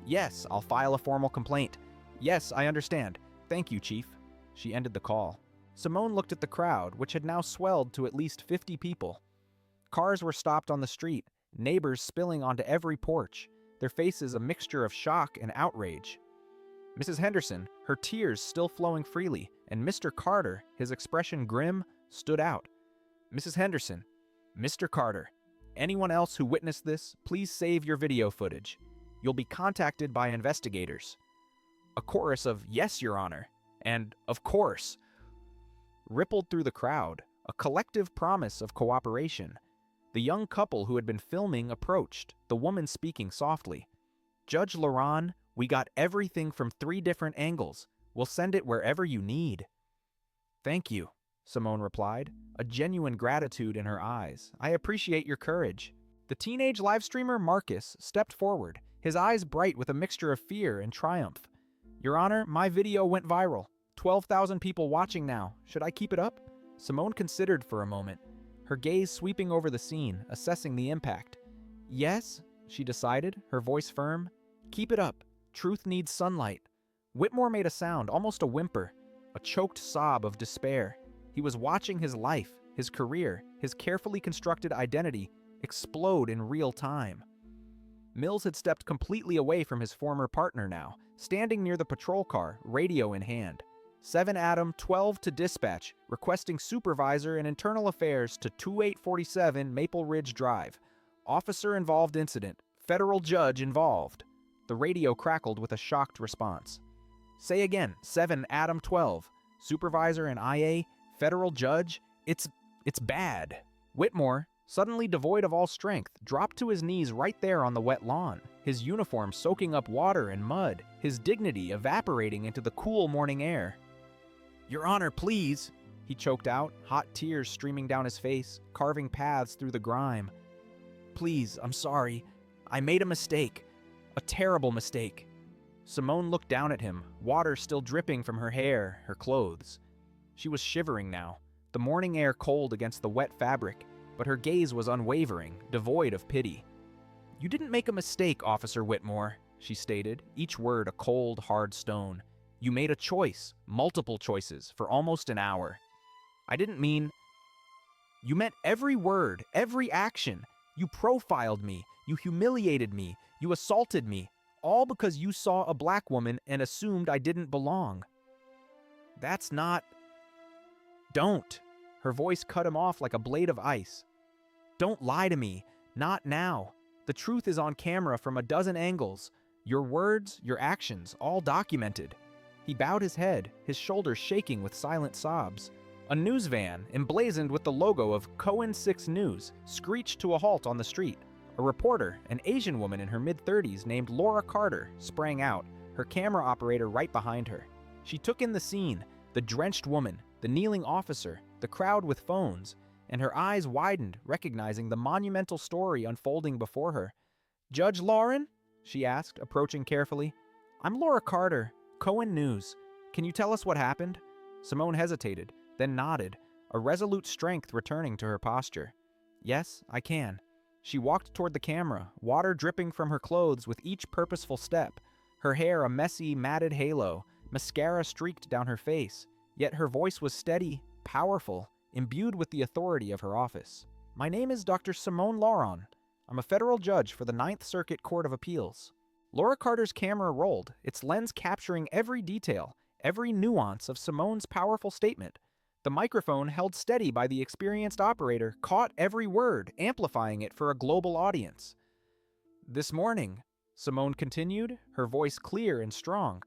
Yes, I'll file a formal complaint. Yes, I understand. Thank you, Chief. She ended the call. Simone looked at the crowd, which had now swelled to at least 50 people. Cars were stopped on the street, neighbors spilling onto every porch, their faces a mixture of shock and outrage. Mrs. Henderson, her tears still flowing freely, and Mr. Carter, his expression grim, stood out. Mrs. Henderson, Mr. Carter, anyone else who witnessed this, please save your video footage. You'll be contacted by investigators. A chorus of "Yes, Your Honor," and "Of course," rippled through the crowd, a collective promise of cooperation. The young couple who had been filming approached, the woman speaking softly. Judge Laron, we got everything from 3 different angles. We'll send it wherever you need. Thank you, Simone replied, a genuine gratitude in her eyes. I appreciate your courage. The teenage live streamer Marcus stepped forward, his eyes bright with a mixture of fear and triumph. Your Honor, my video went viral. 12,000 people watching now. Should I keep it up? Simone considered for a moment, her gaze sweeping over the scene, assessing the impact. Yes, she decided, her voice firm. Keep it up. Truth needs sunlight. Whitmore made a sound, almost a whimper, a choked sob of despair. He was watching his life, his career, his carefully constructed identity explode in real time. Mills had stepped completely away from his former partner now, standing near the patrol car, radio in hand. 7 Adam 12 to dispatch, requesting supervisor and internal affairs to 2847 Maple Ridge Drive. Officer involved incident. Federal judge involved. The radio crackled with a shocked response. Say again, 7 Adam 12. Supervisor and IA, federal judge. It's bad. Whitmore, suddenly devoid of all strength, dropped to his knees right there on the wet lawn, his uniform soaking up water and mud, his dignity evaporating into the cool morning air. Your Honor, please, he choked out, hot tears streaming down his face, carving paths through the grime. Please, I'm sorry. I made a mistake. A terrible mistake. Simone looked down at him, water still dripping from her hair, her clothes. She was shivering now, the morning air cold against the wet fabric, but her gaze was unwavering, devoid of pity. You didn't make a mistake, Officer Whitmore, she stated, each word a cold, hard stone. You made a choice, multiple choices, for almost an hour. I didn't mean... You meant every word, every action. You profiled me, you humiliated me, you assaulted me, all because you saw a black woman and assumed I didn't belong. That's not... Don't. Her voice cut him off like a blade of ice. Don't lie to me. Not now. The truth is on camera from a dozen angles. Your words, your actions, all documented. He bowed his head, his shoulders shaking with silent sobs. A news van, emblazoned with the logo of Cohen 6 News, screeched to a halt on the street. A reporter, an Asian woman in her mid-30s named Laura Carter, sprang out, her camera operator right behind her. She took in the scene, the drenched woman, the kneeling officer, the crowd with phones, and her eyes widened, recognizing the monumental story unfolding before her. Judge Lauren? She asked, approaching carefully. I'm Laura Carter, Cohen News. Can you tell us what happened? Simone hesitated, then nodded, a resolute strength returning to her posture. Yes, I can. She walked toward the camera, water dripping from her clothes with each purposeful step, her hair a messy, matted halo, mascara streaked down her face, yet her voice was steady, powerful, imbued with the authority of her office. My name is Dr. Simone Laron. I'm a federal judge for the Ninth Circuit Court of Appeals. Laura Carter's camera rolled, its lens capturing every detail, every nuance of Simone's powerful statement. The microphone, held steady by the experienced operator, caught every word, amplifying it for a global audience. This morning, Simone continued, her voice clear and strong,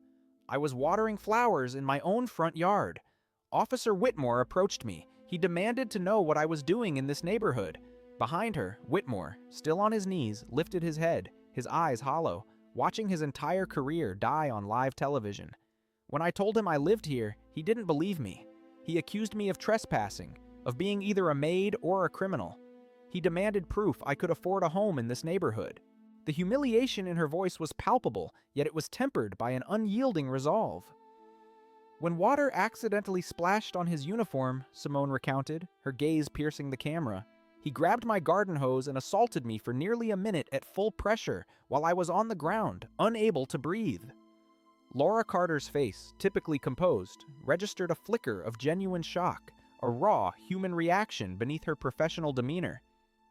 I was watering flowers in my own front yard. Officer Whitmore approached me. He demanded to know what I was doing in this neighborhood. Behind her, Whitmore, still on his knees, lifted his head, his eyes hollow, watching his entire career die on live television. When I told him I lived here, he didn't believe me. He accused me of trespassing, of being either a maid or a criminal. He demanded proof I could afford a home in this neighborhood. The humiliation in her voice was palpable, yet it was tempered by an unyielding resolve. When water accidentally splashed on his uniform, Simone recounted, her gaze piercing the camera, He grabbed my garden hose and assaulted me for nearly a minute at full pressure while I was on the ground, unable to breathe. Laura Carter's face, typically composed, registered a flicker of genuine shock, a raw human reaction beneath her professional demeanor.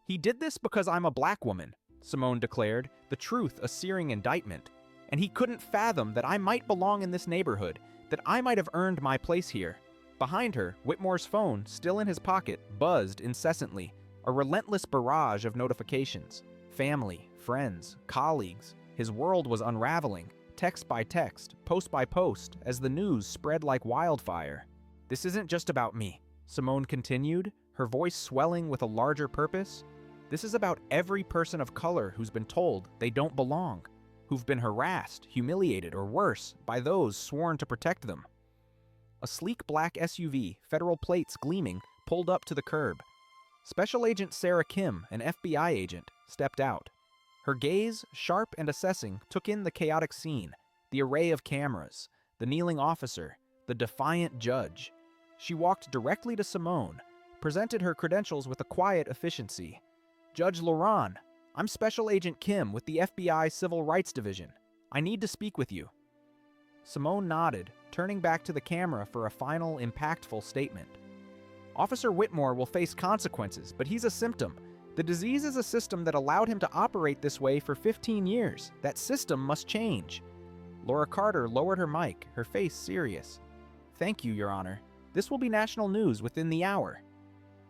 "He did this because I'm a black woman," Simone declared, the truth a searing indictment. "And he couldn't fathom that I might belong in this neighborhood, that I might have earned my place here." Behind her, Whitmore's phone, still in his pocket, buzzed incessantly, a relentless barrage of notifications. Family, friends, colleagues. His world was unraveling, text by text, post by post, as the news spread like wildfire. "This isn't just about me," Simone continued, her voice swelling with a larger purpose. "This is about every person of color who's been told they don't belong, who've been harassed, humiliated, or worse, by those sworn to protect them." A sleek black SUV, federal plates gleaming, pulled up to the curb. Special Agent Sarah Kim, an FBI agent, stepped out. Her gaze, sharp and assessing, took in the chaotic scene, the array of cameras, the kneeling officer, the defiant judge. She walked directly to Simone, presented her credentials with a quiet efficiency. "Judge Laurent, I'm Special Agent Kim with the FBI Civil Rights Division. I need to speak with you." Simone nodded, turning back to the camera for a final, impactful statement. "Officer Whitmore will face consequences, but he's a symptom. The disease is a system that allowed him to operate this way for 15 years. That system must change." Laura Carter lowered her mic, her face serious. "Thank you, Your Honor. This will be national news within the hour."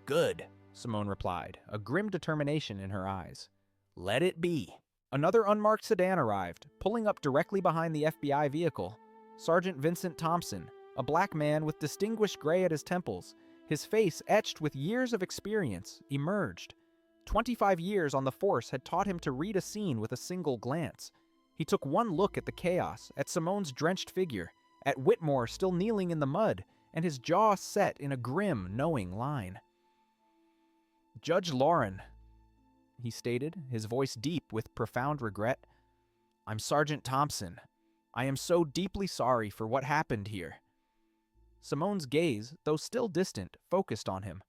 "Good," Simone replied, a grim determination in her eyes. "Let it be." Another unmarked sedan arrived, pulling up directly behind the FBI vehicle. Sergeant Vincent Thompson, a black man with distinguished gray at his temples, his face etched with years of experience, emerged. 25 years on the force had taught him to read a scene with a single glance. He took one look at the chaos, at Simone's drenched figure, at Whitmore still kneeling in the mud, and his jaw set in a grim, knowing line. "Judge Lauren," he stated, his voice deep with profound regret. "I'm Sergeant Thompson. I am so deeply sorry for what happened here." Simone's gaze, though still distant, focused on him.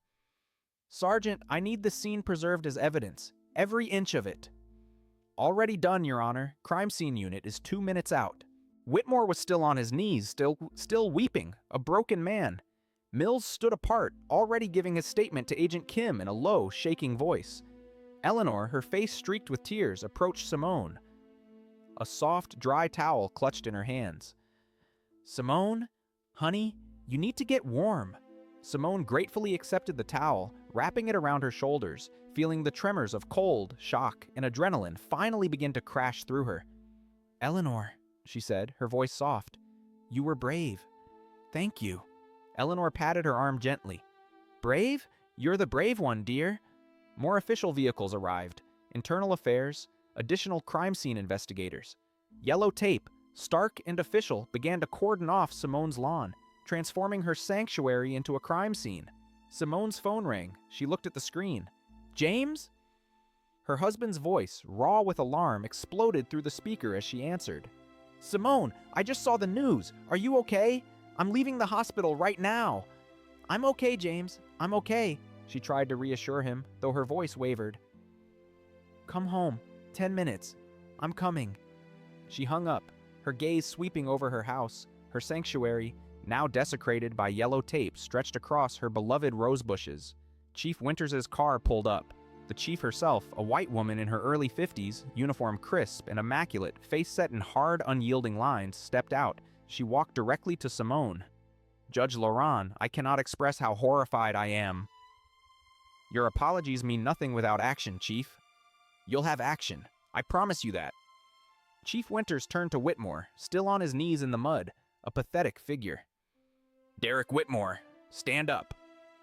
"Sergeant, I need the scene preserved as evidence. Every inch of it." "Already done, Your Honor. Crime scene unit is 2 minutes out." Whitmore was still on his knees, still weeping, a broken man. Mills stood apart, already giving his statement to Agent Kim in a low, shaking voice. Eleanor, her face streaked with tears, approached Simone. A soft, dry towel clutched in her hands. "Simone, honey, you need to get warm." Simone gratefully accepted the towel, wrapping it around her shoulders, feeling the tremors of cold, shock, and adrenaline finally begin to crash through her. "Eleanor," she said, her voice soft, "you were brave. Thank you." Eleanor patted her arm gently. "Brave? You're the brave one, dear." More official vehicles arrived. Internal Affairs, additional crime scene investigators. Yellow tape, stark and official, began to cordon off Simone's lawn, transforming her sanctuary into a crime scene. Simone's phone rang. She looked at the screen. "James?" Her husband's voice, raw with alarm, exploded through the speaker as she answered. "Simone, I just saw the news. Are you okay? I'm leaving the hospital right now." "I'm okay, James. I'm okay," she tried to reassure him, though her voice wavered. "Come home. 10 minutes. I'm coming." She hung up, her gaze sweeping over her house, her sanctuary, now desecrated by yellow tape stretched across her beloved rose bushes. Chief Winters's car pulled up. The chief herself, a white woman in her early 50s, uniform crisp and immaculate, face set in hard, unyielding lines, stepped out. She walked directly to Simone. "Judge Laurent, I cannot express how horrified I am." "Your apologies mean nothing without action, Chief." "You'll have action. I promise you that." Chief Winters turned to Whitmore, still on his knees in the mud, a pathetic figure. "Derek Whitmore, stand up."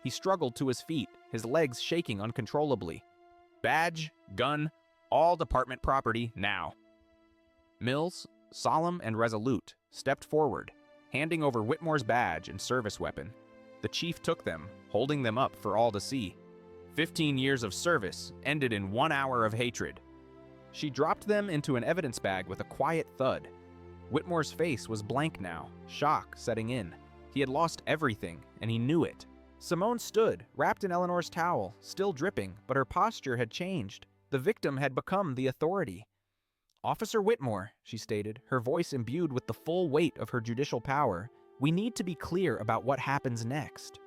He struggled to his feet, his legs shaking uncontrollably. "Badge, gun, all department property, now." Mills, solemn and resolute, stepped forward, handing over Whitmore's badge and service weapon. The chief took them, holding them up for all to see. 15 years of service ended in 1 hour of hatred. She dropped them into an evidence bag with a quiet thud. Whitmore's face was blank now, shock setting in. He had lost everything, and he knew it. Simone stood, wrapped in Eleanor's towel, still dripping, but her posture had changed. The victim had become the authority. "Officer Whitmore," she stated, her voice imbued with the full weight of her judicial power, "we need to be clear about what happens next."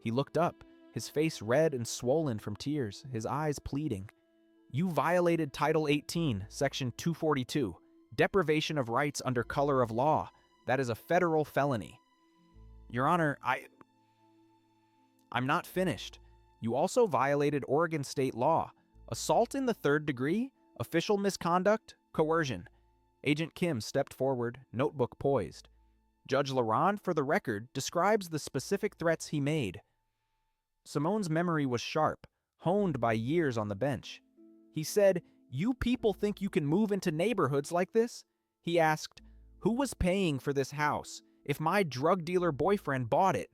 He looked up, his face red and swollen from tears, his eyes pleading. "You violated Title 18, Section 242, deprivation of rights under color of law. That is a federal felony." "Your Honor, I'm not finished. You also violated Oregon state law. Assault in the third degree, official misconduct, coercion." Agent Kim stepped forward, notebook poised. Judge Laurent, for the record, describes the specific threats he made. Simone's memory was sharp, honed by years on the bench. He said, "You people think you can move into neighborhoods like this?" He asked, "Who was paying for this house if my drug dealer boyfriend bought it?"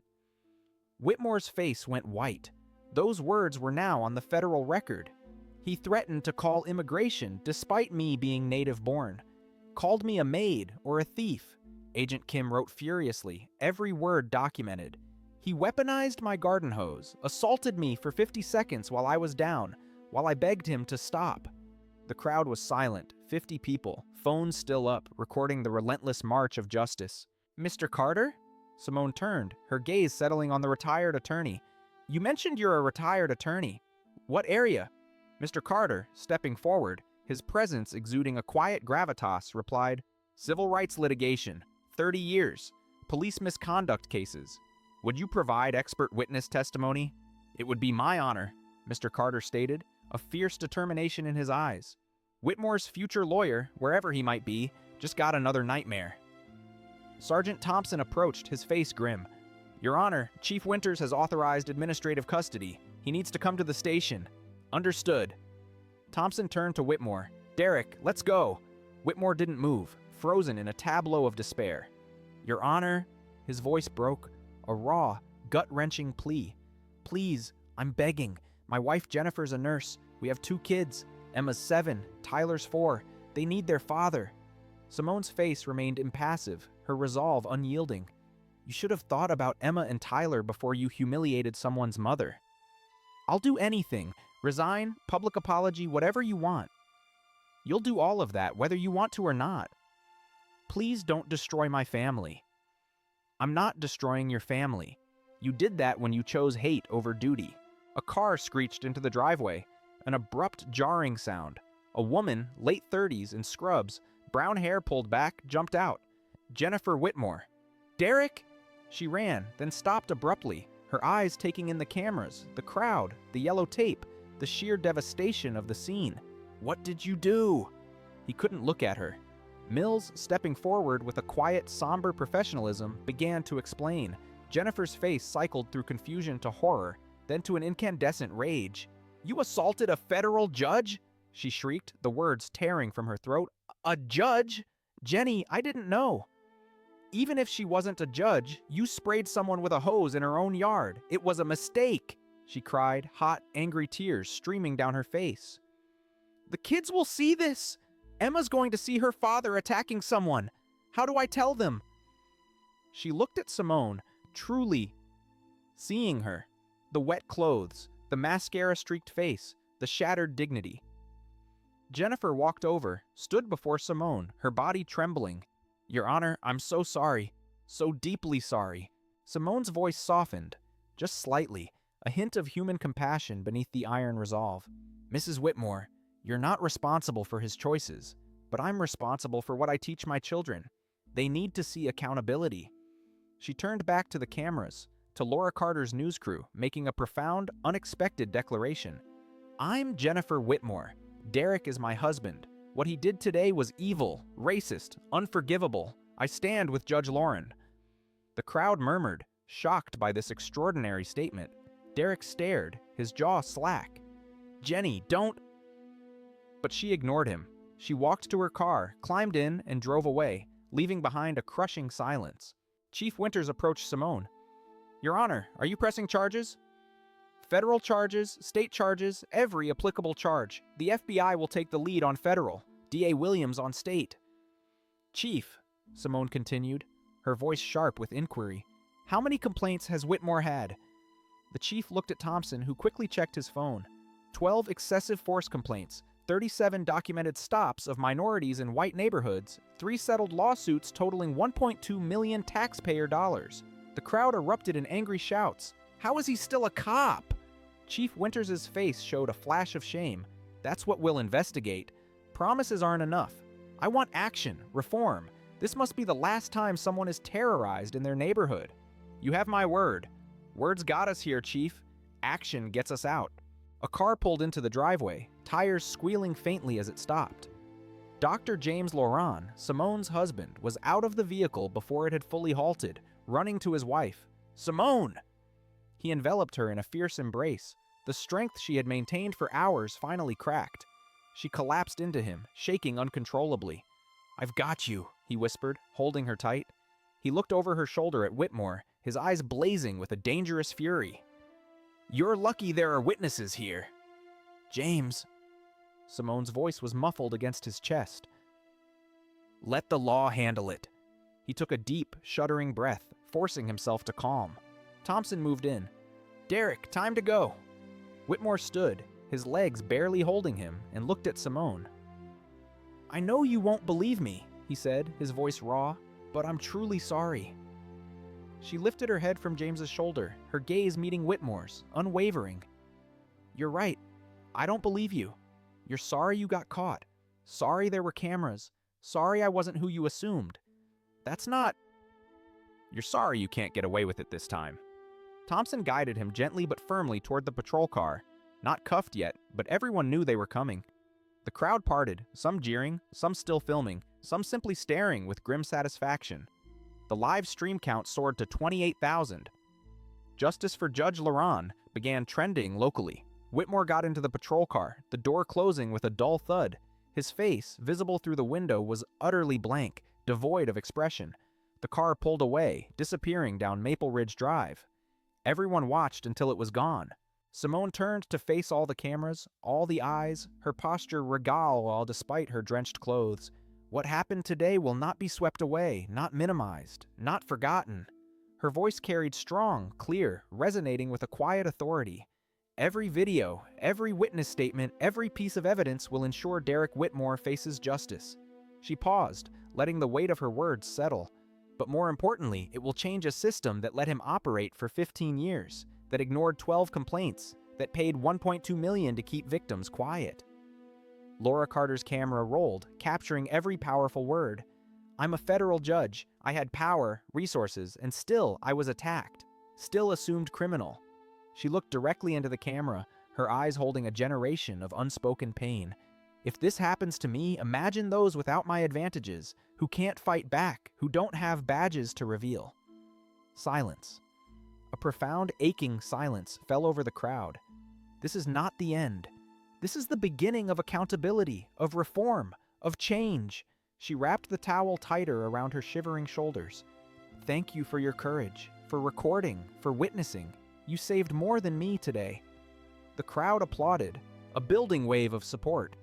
Whitmore's face went white. Those words were now on the federal record. He threatened to call immigration despite me being native-born. Called me a maid or a thief. Agent Kim wrote furiously, every word documented. He weaponized my garden hose, assaulted me for 50 seconds while I was down, while I begged him to stop. The crowd was silent, 50 people, phones still up, recording the relentless march of justice. "Mr. Carter?" Simone turned, her gaze settling on the retired attorney. "You mentioned you're a retired attorney. What area?" Mr. Carter, stepping forward, his presence exuding a quiet gravitas, replied, "Civil rights litigation, 30 years, police misconduct cases. Would you provide expert witness testimony?" "It would be my honor," Mr. Carter stated, a fierce determination in his eyes. Whitmore's future lawyer, wherever he might be, just got another nightmare. Sergeant Thompson approached, his face grim. "Your Honor, Chief Winters has authorized administrative custody. He needs to come to the station." "Understood." Thompson turned to Whitmore. "Derek, let's go." Whitmore didn't move, frozen in a tableau of despair. "Your Honor," his voice broke, a raw, gut-wrenching plea. "Please, I'm begging. My wife Jennifer's a nurse. We have 2 kids. Emma's 7, Tyler's 4. They need their father." Simone's face remained impassive, her resolve unyielding. "You should have thought about Emma and Tyler before you humiliated someone's mother." "I'll do anything. Resign, public apology, whatever you want." "You'll do all of that, whether you want to or not." "Please don't destroy my family." "I'm not destroying your family. You did that when you chose hate over duty." A car screeched into the driveway, an abrupt, jarring sound. A woman, late 30s, in scrubs, brown hair pulled back, jumped out. Jennifer Whitmore. "Derek!" She ran, then stopped abruptly, her eyes taking in the cameras, the crowd, the yellow tape, the sheer devastation of the scene. "What did you do?" He couldn't look at her. Mills, stepping forward with a quiet, somber professionalism, began to explain. Jennifer's face cycled through confusion to horror, then to an incandescent rage. "You assaulted a federal judge?" she shrieked, the words tearing from her throat. "A judge? Jenny, I didn't know." "Even if she wasn't a judge, you sprayed someone with a hose in her own yard. It was a mistake," she cried, hot, angry tears streaming down her face. "The kids will see this. Emma's going to see her father attacking someone. How do I tell them?" She looked at Simone, truly seeing her. The wet clothes, the mascara-streaked face, the shattered dignity. Jennifer walked over, stood before Simone, her body trembling. "Your Honor, I'm so sorry. So deeply sorry." Simone's voice softened, just slightly, a hint of human compassion beneath the iron resolve. "Mrs. Whitmore, you're not responsible for his choices, but I'm responsible for what I teach my children. They need to see accountability." She turned back to the cameras, to Laura Carter's news crew, making a profound, unexpected declaration. "I'm Jennifer Whitmore. Derek is my husband. What he did today was evil, racist, unforgivable. I stand with Judge Lauren." The crowd murmured, shocked by this extraordinary statement. Derek stared, his jaw slack. "Jenny, don't—" But she ignored him. She walked to her car, climbed in, and drove away, leaving behind a crushing silence. Chief Winters approached Simone. "Your Honor, are you pressing charges?" "Federal charges, state charges, every applicable charge. The FBI will take the lead on federal, D.A. Williams on state." "Chief," Simone continued, her voice sharp with inquiry, "how many complaints has Whitmore had?" The chief looked at Thompson, who quickly checked his phone. 12 excessive force complaints, 37 documented stops of minorities in white neighborhoods, 3 settled lawsuits totaling $1.2 million taxpayer dollars. The crowd erupted in angry shouts. How is he still a cop? Chief Winters' face showed a flash of shame. That's what we'll investigate. Promises aren't enough. I want action, reform. This must be the last time someone is terrorized in their neighborhood. You have my word. Words got us here, Chief. Action gets us out. A car pulled into the driveway, tires squealing faintly as it stopped. Dr. James Laurent, Simone's husband, was out of the vehicle before it had fully halted, running to his wife. "Simone!" He enveloped her in a fierce embrace. The strength she had maintained for hours finally cracked. She collapsed into him, shaking uncontrollably. "I've got you," he whispered, holding her tight. He looked over her shoulder at Whitmore, his eyes blazing with a dangerous fury. "You're lucky there are witnesses here." "James." Simone's voice was muffled against his chest. "Let the law handle it." He took a deep, shuddering breath, forcing himself to calm. Thompson moved in. "Derek, time to go." Whitmore stood, his legs barely holding him, and looked at Simone. "I know you won't believe me," he said, his voice raw, "but I'm truly sorry." She lifted her head from James's shoulder, her gaze meeting Whitmore's, unwavering. "You're right. I don't believe you. You're sorry you got caught. Sorry there were cameras. Sorry I wasn't who you assumed. That's not... You're sorry you can't get away with it this time." Thompson guided him gently but firmly toward the patrol car. Not cuffed yet, but everyone knew they were coming. The crowd parted, some jeering, some still filming, some simply staring with grim satisfaction. The live stream count soared to 28,000. Justice for Judge Laurent began trending locally. Whitmore got into the patrol car, the door closing with a dull thud. His face, visible through the window, was utterly blank, devoid of expression. The car pulled away, disappearing down Maple Ridge Drive. Everyone watched until it was gone. Simone turned to face all the cameras, all the eyes, her posture regal all despite her drenched clothes. What happened today will not be swept away, not minimized, not forgotten. Her voice carried strong, clear, resonating with a quiet authority. Every video, every witness statement, every piece of evidence will ensure Derek Whitmore faces justice. She paused, letting the weight of her words settle. But more importantly, it will change a system that let him operate for 15 years, that ignored 12 complaints, that paid $1.2 million to keep victims quiet. Laura Carter's camera rolled, capturing every powerful word. "I'm a federal judge. I had power, resources, and still I was attacked. Still assumed criminal." She looked directly into the camera, her eyes holding a generation of unspoken pain. "If this happens to me, imagine those without my advantages, who can't fight back, who don't have badges to reveal." Silence. A profound, aching silence fell over the crowd. This is not the end. This is the beginning of accountability, of reform, of change. She wrapped the towel tighter around her shivering shoulders. "Thank you for your courage, for recording, for witnessing. You saved more than me today." The crowd applauded, a building wave of support.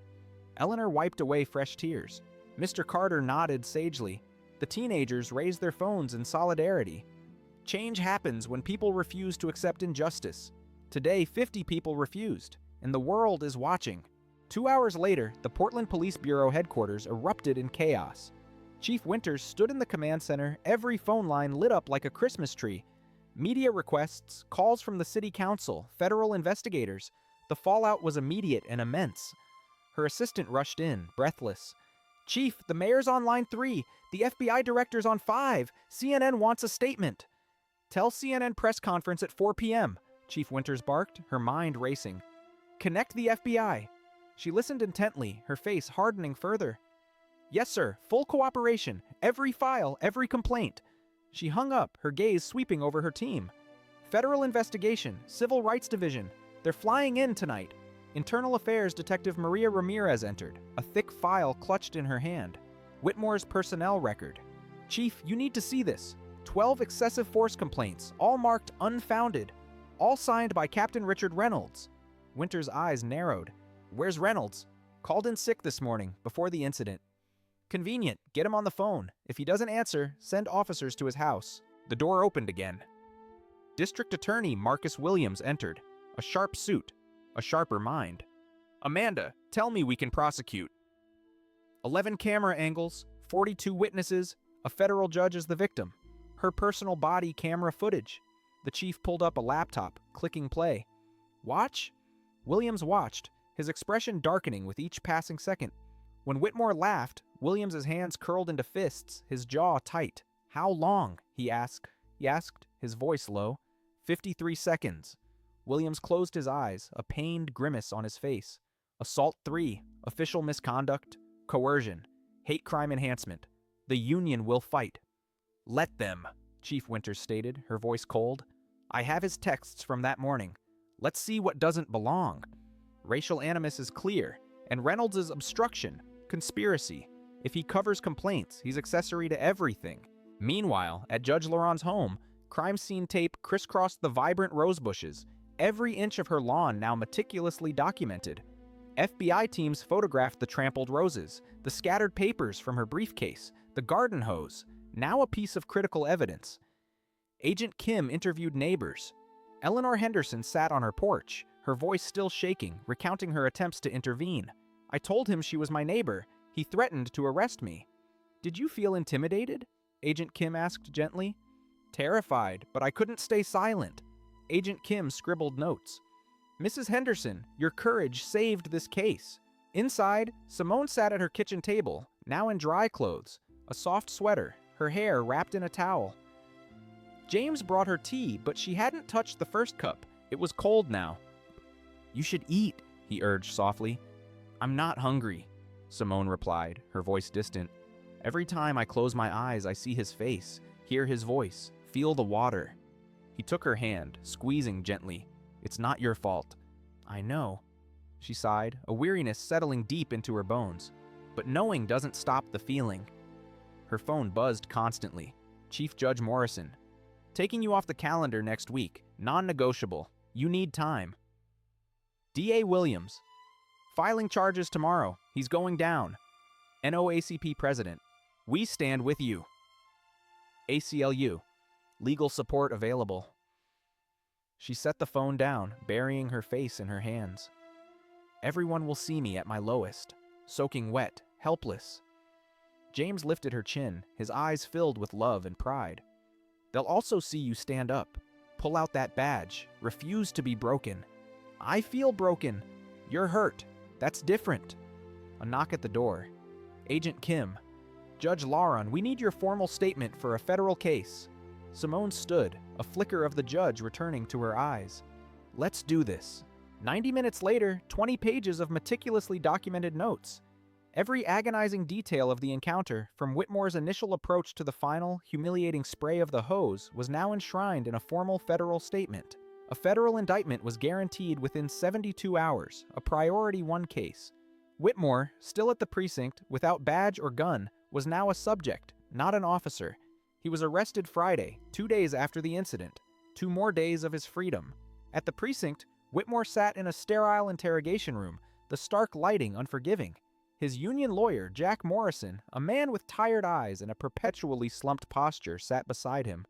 Eleanor wiped away fresh tears. Mr. Carter nodded sagely. The teenagers raised their phones in solidarity. Change happens when people refuse to accept injustice. Today, 50 people refused, and the world is watching. 2 hours later, the Portland Police Bureau headquarters erupted in chaos. Chief Winters stood in the command center, every phone line lit up like a Christmas tree. Media requests, calls from the city council, federal investigators. The fallout was immediate and immense. Her assistant rushed in, breathless. "Chief, the mayor's on line 3. The FBI director's on 5. CNN wants a statement." "Tell CNN press conference at 4 p.m., Chief Winters barked, her mind racing. "Connect the FBI." She listened intently, her face hardening further. "Yes, sir. Full cooperation. Every file, every complaint." She hung up, her gaze sweeping over her team. "Federal investigation, Civil Rights Division. They're flying in tonight." Internal Affairs Detective Maria Ramirez entered, a thick file clutched in her hand. Whitmore's personnel record. "Chief, you need to see this. 12 excessive force complaints, all marked unfounded. All signed by Captain Richard Reynolds." Winters' eyes narrowed. "Where's Reynolds?" "Called in sick this morning, before the incident." "Convenient. Get him on the phone. If he doesn't answer, send officers to his house." The door opened again. District Attorney Marcus Williams entered, a sharp suit, a sharper mind. Amanda, tell me we can prosecute. 11 camera angles, 42 witnesses, a federal judge as the victim. Her personal body camera footage. The chief pulled up a laptop, clicking play. Watch? Williams watched, his expression darkening with each passing second. When Whitmore laughed, Williams's hands curled into fists, his jaw tight. How long? He asked, his voice low. 53 seconds. Williams closed his eyes, a pained grimace on his face. Assault 3, official misconduct, coercion, hate crime enhancement. The union will fight. Let them, Chief Winters stated, her voice cold. I have his texts from that morning. Let's see what doesn't belong. Racial animus is clear, and Reynolds is obstruction, conspiracy. If he covers complaints, he's accessory to everything. Meanwhile, at Judge Laron's home, crime scene tape crisscrossed the vibrant rose bushes, every inch of her lawn now meticulously documented. FBI teams photographed the trampled roses, the scattered papers from her briefcase, the garden hose, now a piece of critical evidence. Agent Kim interviewed neighbors. Eleanor Henderson sat on her porch, her voice still shaking, recounting her attempts to intervene. I told him she was my neighbor. He threatened to arrest me. Did you feel intimidated? Agent Kim asked gently. Terrified, but I couldn't stay silent. Agent Kim scribbled notes. Mrs. Henderson, your courage saved this case. Inside, Simone sat at her kitchen table, now in dry clothes, a soft sweater, her hair wrapped in a towel. James brought her tea, but she hadn't touched the first cup. It was cold now. You should eat, he urged softly. I'm not hungry, Simone replied, her voice distant. Every time I close my eyes, I see his face, hear his voice, feel the water. He took her hand, squeezing gently. It's not your fault. I know, she sighed, a weariness settling deep into her bones. But knowing doesn't stop the feeling. Her phone buzzed constantly. Chief Judge Morrison. Taking you off the calendar next week. Non-negotiable. You need time. D.A. Williams. Filing charges tomorrow. He's going down. NOACP President. We stand with you. ACLU. Legal support available. She set the phone down, burying her face in her hands. Everyone will see me at my lowest, soaking wet, helpless. James lifted her chin, his eyes filled with love and pride. They'll also see you stand up, pull out that badge, refuse to be broken. I feel broken. You're hurt. That's different. A knock at the door. Agent Kim. Judge Laron, we need your formal statement for a federal case. Simone stood, a flicker of the judge returning to her eyes. Let's do this. 90 minutes later, 20 pages of meticulously documented notes. Every agonizing detail of the encounter, from Whitmore's initial approach to the final, humiliating spray of the hose, was now enshrined in a formal federal statement. A federal indictment was guaranteed within 72 hours, a priority 1 case. Whitmore, still at the precinct, without badge or gun, was now a subject, not an officer. He was arrested Friday, 2 days after the incident, 2 more days of his freedom. At the precinct, Whitmore sat in a sterile interrogation room, the stark lighting unforgiving. His union lawyer, Jack Morrison, a man with tired eyes and a perpetually slumped posture, sat beside him.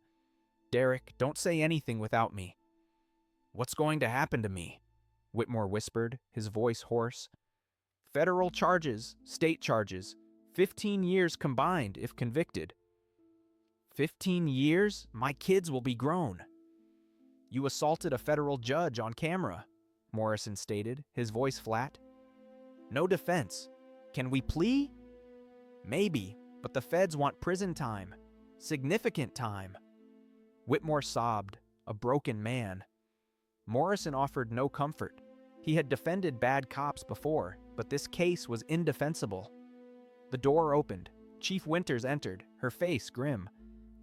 Derek, don't say anything without me. What's going to happen to me? Whitmore whispered, his voice hoarse. Federal charges, state charges, 15 years combined if convicted. 15 years? My kids will be grown. You assaulted a federal judge on camera, Morrison stated, his voice flat. No defense. Can we plea? Maybe, but the feds want prison time. Significant time. Whitmore sobbed, a broken man. Morrison offered no comfort. He had defended bad cops before, but this case was indefensible. The door opened. Chief Winters entered, her face grim.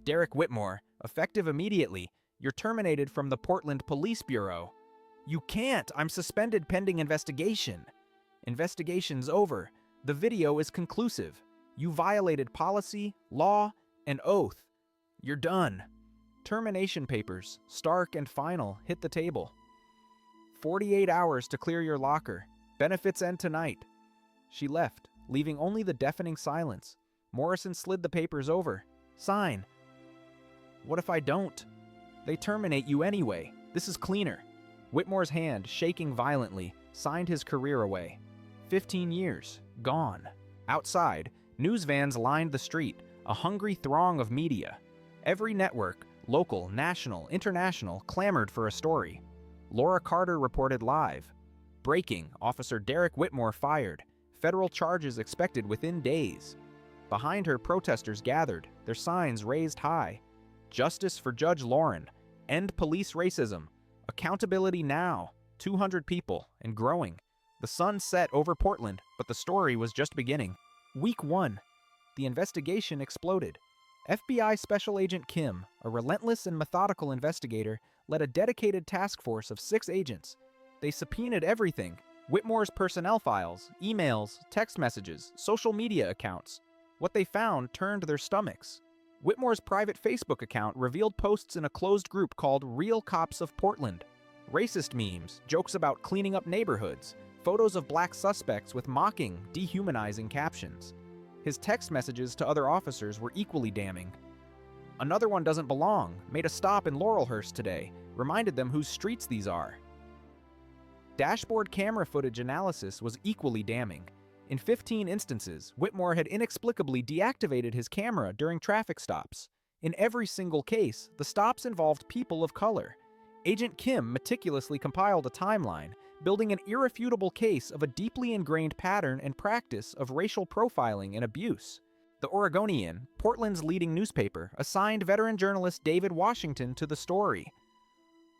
Derek Whitmore, effective immediately. You're terminated from the Portland Police Bureau. You can't. I'm suspended pending investigation. Investigation's over. The video is conclusive. You violated policy, law, and oath. You're done. Termination papers, stark and final, hit the table. 48 hours to clear your locker. Benefits end tonight. She left, leaving only the deafening silence. Morrison slid the papers over. Sign. What if I don't? They terminate you anyway. This is cleaner." Whitmore's hand, shaking violently, signed his career away. 15 years, gone. Outside, news vans lined the street, a hungry throng of media. Every network, local, national, international, clamored for a story. Laura Carter reported live. Breaking, Officer Derek Whitmore fired. Federal charges expected within days. Behind her, protesters gathered, their signs raised high. Justice for Judge Lauren. End police racism. Accountability now. 200 people, and growing. The sun set over Portland, but the story was just beginning. Week 1. The investigation exploded. FBI Special Agent Kim, a relentless and methodical investigator, led a dedicated task force of 6 agents. They subpoenaed everything: Whitmore's personnel files, emails, text messages, social media accounts. What they found turned their stomachs. Whitmore's private Facebook account revealed posts in a closed group called Real Cops of Portland. Racist memes, jokes about cleaning up neighborhoods, photos of black suspects with mocking, dehumanizing captions. His text messages to other officers were equally damning. "Another one doesn't belong, made a stop in Laurelhurst today, reminded them whose streets these are." Dashboard camera footage analysis was equally damning. In 15 instances, Whitmore had inexplicably deactivated his camera during traffic stops. In every single case, the stops involved people of color. Agent Kim meticulously compiled a timeline, building an irrefutable case of a deeply ingrained pattern and practice of racial profiling and abuse. The Oregonian, Portland's leading newspaper, assigned veteran journalist David Washington to the story.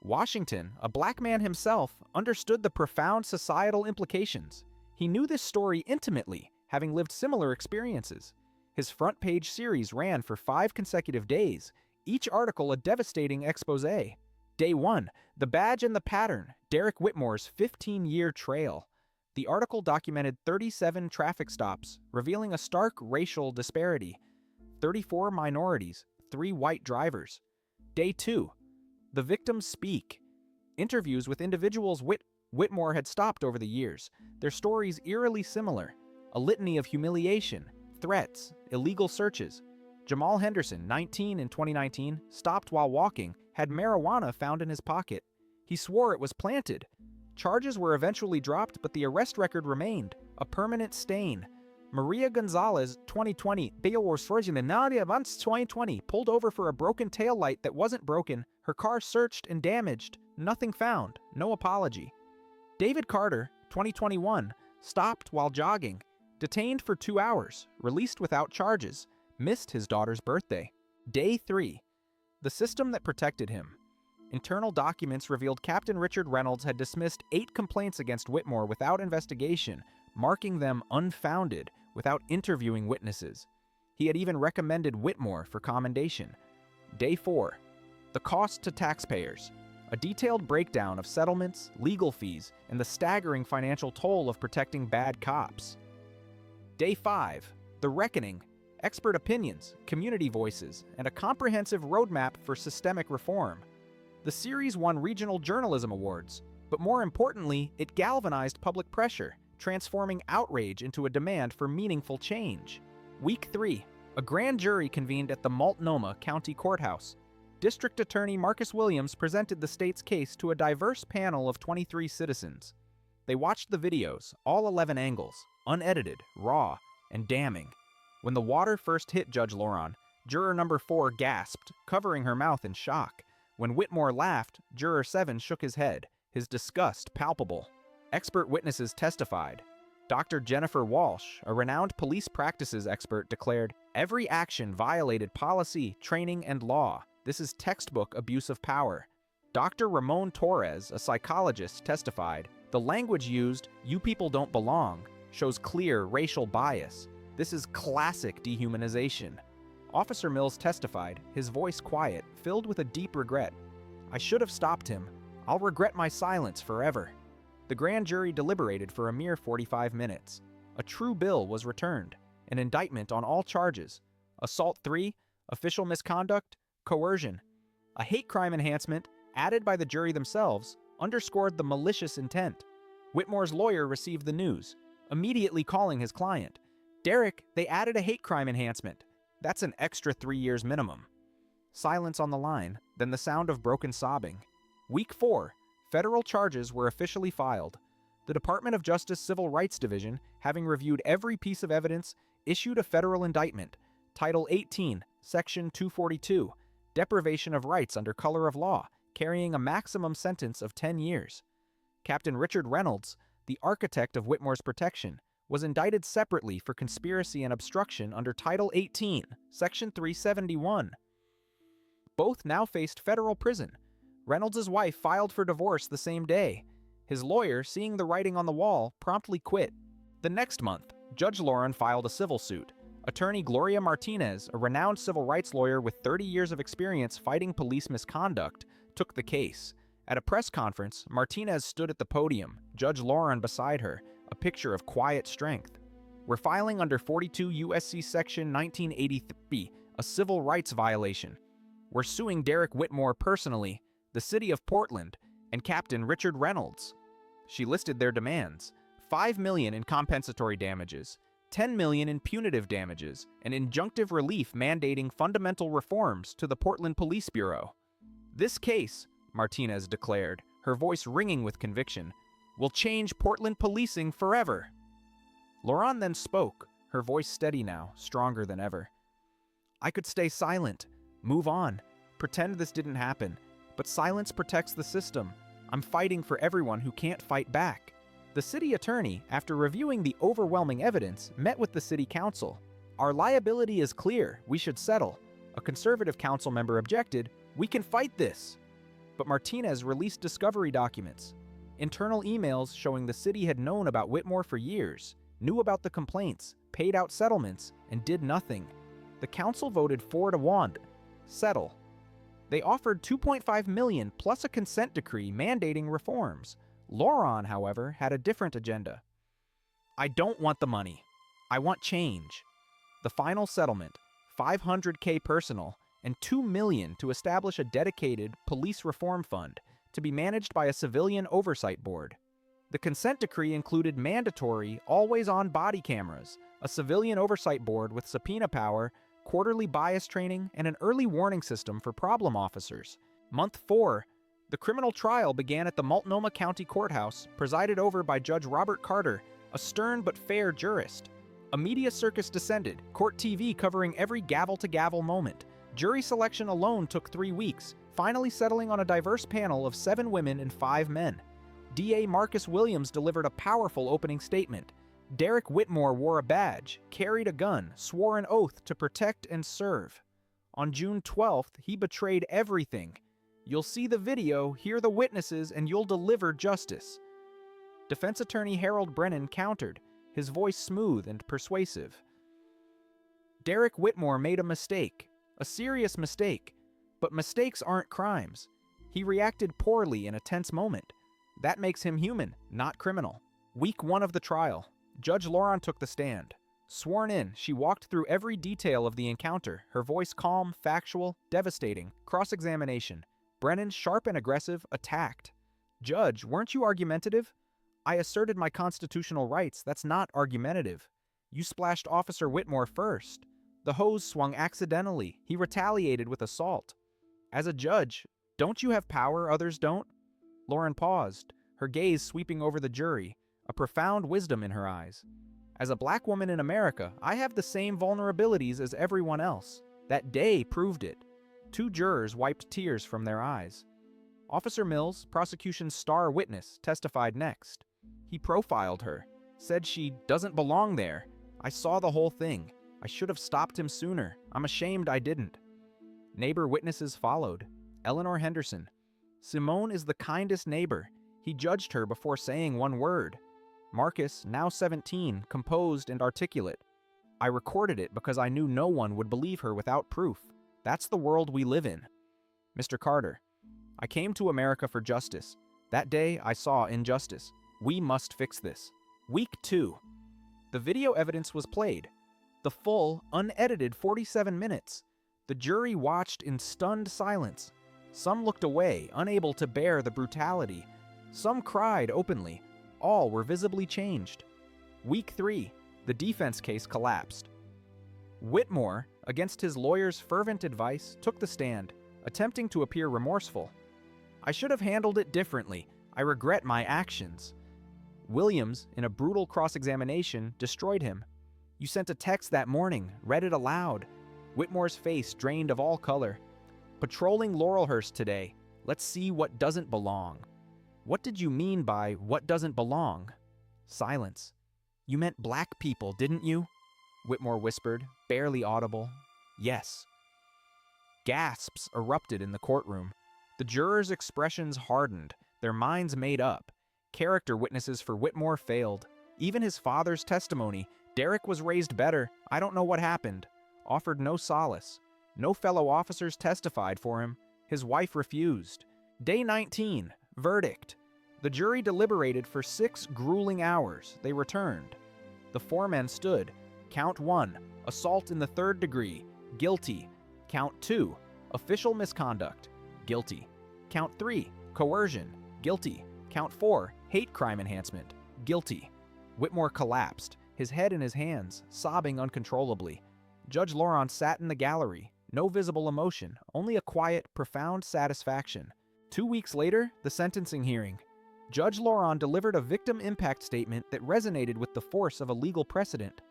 Washington, a black man himself, understood the profound societal implications. He knew this story intimately, having lived similar experiences. His front-page series ran for 5 consecutive days, each article a devastating exposé. Day 1, The Badge and the Pattern, Derek Whitmore's 15-year trail. The article documented 37 traffic stops, revealing a stark racial disparity. 34 minorities, 3 white drivers. Day 2, The Victims Speak. Interviews with individuals Whitmore had stopped over the years, their stories eerily similar. A litany of humiliation, threats, illegal searches. Jamal Henderson, 19 in 2019, stopped while walking, had marijuana found in his pocket. He swore it was planted. Charges were eventually dropped, but the arrest record remained, a permanent stain. Maria Gonzalez, 2020, 2020, pulled over for a broken taillight that wasn't broken, her car searched and damaged, nothing found, no apology. David Carter, 2021, stopped while jogging, detained for 2 hours, released without charges, missed his daughter's birthday. Day 3. The system that protected him. Internal documents revealed Captain Richard Reynolds had dismissed 8 complaints against Whitmore without investigation, marking them unfounded, without interviewing witnesses. He had even recommended Whitmore for commendation. Day 4. The cost to taxpayers. A detailed breakdown of settlements, legal fees, and the staggering financial toll of protecting bad cops. Day 5. The Reckoning. Expert opinions, community voices, and a comprehensive roadmap for systemic reform. The series won regional journalism awards, but more importantly, it galvanized public pressure, transforming outrage into a demand for meaningful change. Week 3. A grand jury convened at the Multnomah County Courthouse. District Attorney Marcus Williams presented the state's case to a diverse panel of 23 citizens. They watched the videos, all 11 angles, unedited, raw, and damning. When the water first hit Judge Lauren, juror number 4 gasped, covering her mouth in shock. When Whitmore laughed, juror 7 shook his head, his disgust palpable. Expert witnesses testified. Dr. Jennifer Walsh, a renowned police practices expert, declared, "Every action violated policy, training, and law. This is textbook abuse of power." Dr. Ramon Torres, a psychologist, testified, "The language used, 'you people don't belong,' shows clear racial bias. This is classic dehumanization." Officer Mills testified, his voice quiet, filled with a deep regret. "I should have stopped him. I'll regret my silence forever." The grand jury deliberated for a mere 45 minutes. A true bill was returned, an indictment on all charges: assault 3, official misconduct, coercion. A hate crime enhancement, added by the jury themselves, underscored the malicious intent. Whitmore's lawyer received the news, immediately calling his client. "Derek, they added a hate crime enhancement. That's an extra 3 years minimum." Silence on the line, then the sound of broken sobbing. Week 4. Federal charges were officially filed. The Department of Justice Civil Rights Division, having reviewed every piece of evidence, issued a federal indictment, Title 18, Section 242, Deprivation of Rights under Color of Law, carrying a maximum sentence of 10 years. Captain Richard Reynolds, the architect of Whitmore's protection, was indicted separately for conspiracy and obstruction under Title 18, Section 371. Both now faced federal prison. Reynolds' wife filed for divorce the same day. His lawyer, seeing the writing on the wall, promptly quit. The next month, Judge Lauren filed a civil suit. Attorney Gloria Martinez, a renowned civil rights lawyer with 30 years of experience fighting police misconduct, took the case. At a press conference, Martinez stood at the podium, Judge Lauren beside her, a picture of quiet strength. "We're filing under 42 U.S.C. Section 1983, a civil rights violation. We're suing Derek Whitmore personally, the City of Portland, and Captain Richard Reynolds." She listed their demands: $5 million in compensatory damages, $10 million in punitive damages, and injunctive relief mandating fundamental reforms to the Portland Police Bureau. "This case," Martinez declared, her voice ringing with conviction, "will change Portland policing forever." Lauren then spoke, her voice steady now, stronger than ever. "I could stay silent, move on, pretend this didn't happen, but silence protects the system. I'm fighting for everyone who can't fight back." The city attorney, after reviewing the overwhelming evidence, met with the city council. "Our liability is clear, we should settle." A conservative council member objected, "We can fight this." But Martinez released discovery documents, internal emails showing the city had known about Whitmore for years, knew about the complaints, paid out settlements, and did nothing. The council voted 4-1, settle. They offered $2.5 million plus a consent decree mandating reforms. Lauren, however, had a different agenda. "I don't want the money. I want change." The final settlement, $500K personal, and $2 million to establish a dedicated police reform fund to be managed by a civilian oversight board. The consent decree included mandatory, always-on body cameras, a civilian oversight board with subpoena power, quarterly bias training, and an early warning system for problem officers. Month 4, the criminal trial began at the Multnomah County Courthouse, presided over by Judge Robert Carter, a stern but fair jurist. A media circus descended, court TV covering every gavel-to-gavel moment. Jury selection alone took 3 weeks, finally settling on a diverse panel of 7 women and 5 men. DA Marcus Williams delivered a powerful opening statement. Derek Whitmore wore a badge, carried a gun, swore an oath to protect and serve. On June 12th, he betrayed everything. "You'll see the video, hear the witnesses, and you'll deliver justice." Defense attorney Harold Brennan countered, his voice smooth and persuasive. "Derek Whitmore made a mistake, a serious mistake, but mistakes aren't crimes. He reacted poorly in a tense moment. That makes him human, not criminal." Week 1 of the trial, Judge Lauren took the stand. Sworn in, she walked through every detail of the encounter, her voice calm, factual, devastating. Cross-examination. Brennan, sharp and aggressive, attacked. "Judge, weren't you argumentative?" "I asserted my constitutional rights, that's not argumentative." "You splashed Officer Whitmore first." "The hose swung accidentally, he retaliated with assault." "As a judge, don't you have power others don't?" Lauren paused, her gaze sweeping over the jury, a profound wisdom in her eyes. "As a black woman in America, I have the same vulnerabilities as everyone else. That day proved it." 2 jurors wiped tears from their eyes. Officer Mills, prosecution's star witness, testified next. He profiled her, said she doesn't belong there. "I saw the whole thing. I should have stopped him sooner. I'm ashamed I didn't." Neighbor witnesses followed. Eleanor Henderson. "Simone is the kindest neighbor. He judged her before saying one word." Marcus, now 17, composed and articulate. "I recorded it because I knew no one would believe her without proof. That's the world we live in." Mr. Carter. "I came to America for justice. That day I saw injustice. We must fix this." Week 2. The video evidence was played. The full, unedited 47 minutes. The jury watched in stunned silence. Some looked away, unable to bear the brutality. Some cried openly. All were visibly changed. Week 3. The defense case collapsed. Whitmore, against his lawyer's fervent advice, took the stand, attempting to appear remorseful. "I should have handled it differently. I regret my actions." Williams, in a brutal cross-examination, destroyed him. "You sent a text that morning, read it aloud." Whitmore's face drained of all color. "Patrolling Laurelhurst today. Let's see what doesn't belong." "What did you mean by what doesn't belong?" Silence. "You meant black people, didn't you?" Whitmore whispered, barely audible. "Yes." Gasps erupted in the courtroom. The jurors' expressions hardened, their minds made up. Character witnesses for Whitmore failed. Even his father's testimony, "Derek was raised better, I don't know what happened," offered no solace. No fellow officers testified for him. His wife refused. Day 19, verdict. The jury deliberated for 6 grueling hours. They returned. The 4 men stood. Count 1, assault in the 3rd degree, guilty. Count 2, official misconduct, guilty. Count 3, coercion, guilty. Count 4, hate crime enhancement, guilty. Whitmore collapsed, his head in his hands, sobbing uncontrollably. Judge Lauron sat in the gallery, no visible emotion, only a quiet, profound satisfaction. 2 weeks later, the sentencing hearing. Judge Lauron delivered a victim impact statement that resonated with the force of a legal precedent.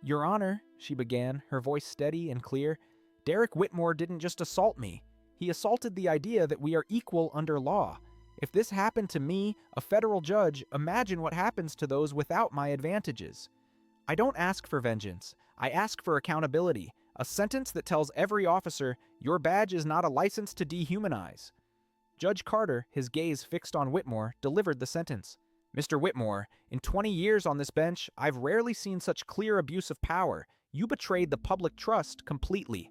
"Your Honor," she began, her voice steady and clear, "Derek Whitmore didn't just assault me. He assaulted the idea that we are equal under law. If this happened to me, a federal judge, imagine what happens to those without my advantages. I don't ask for vengeance. I ask for accountability, a sentence that tells every officer, your badge is not a license to dehumanize." Judge Carter, his gaze fixed on Whitmore, delivered the sentence. "Mr. Whitmore, in 20 years on this bench, I've rarely seen such clear abuse of power. You betrayed the public trust completely."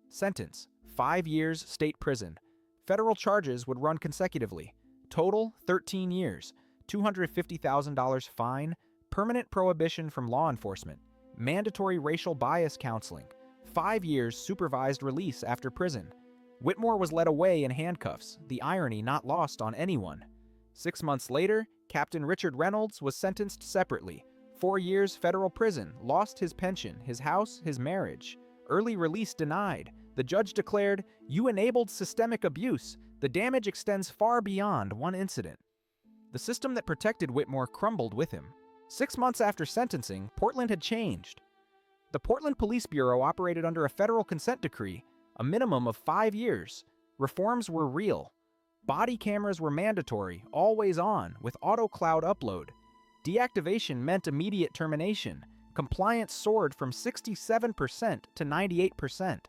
Sentence: 5 years state prison. Federal charges would run consecutively. Total: 13 years, $250,000 fine, permanent prohibition from law enforcement, mandatory racial bias counseling, 5 years supervised release after prison. Whitmore was led away in handcuffs, the irony not lost on anyone. 6 months later, Captain Richard Reynolds was sentenced separately. 4 years federal prison, lost his pension, his house, his marriage. Early release denied. The judge declared, "You enabled systemic abuse. The damage extends far beyond one incident." The system that protected Whitmore crumbled with him. 6 months after sentencing, Portland had changed. The Portland Police Bureau operated under a federal consent decree, a minimum of 5 years. Reforms were real. Body cameras were mandatory, always on, with auto cloud upload. Deactivation meant immediate termination. Compliance soared from 67% to 98%.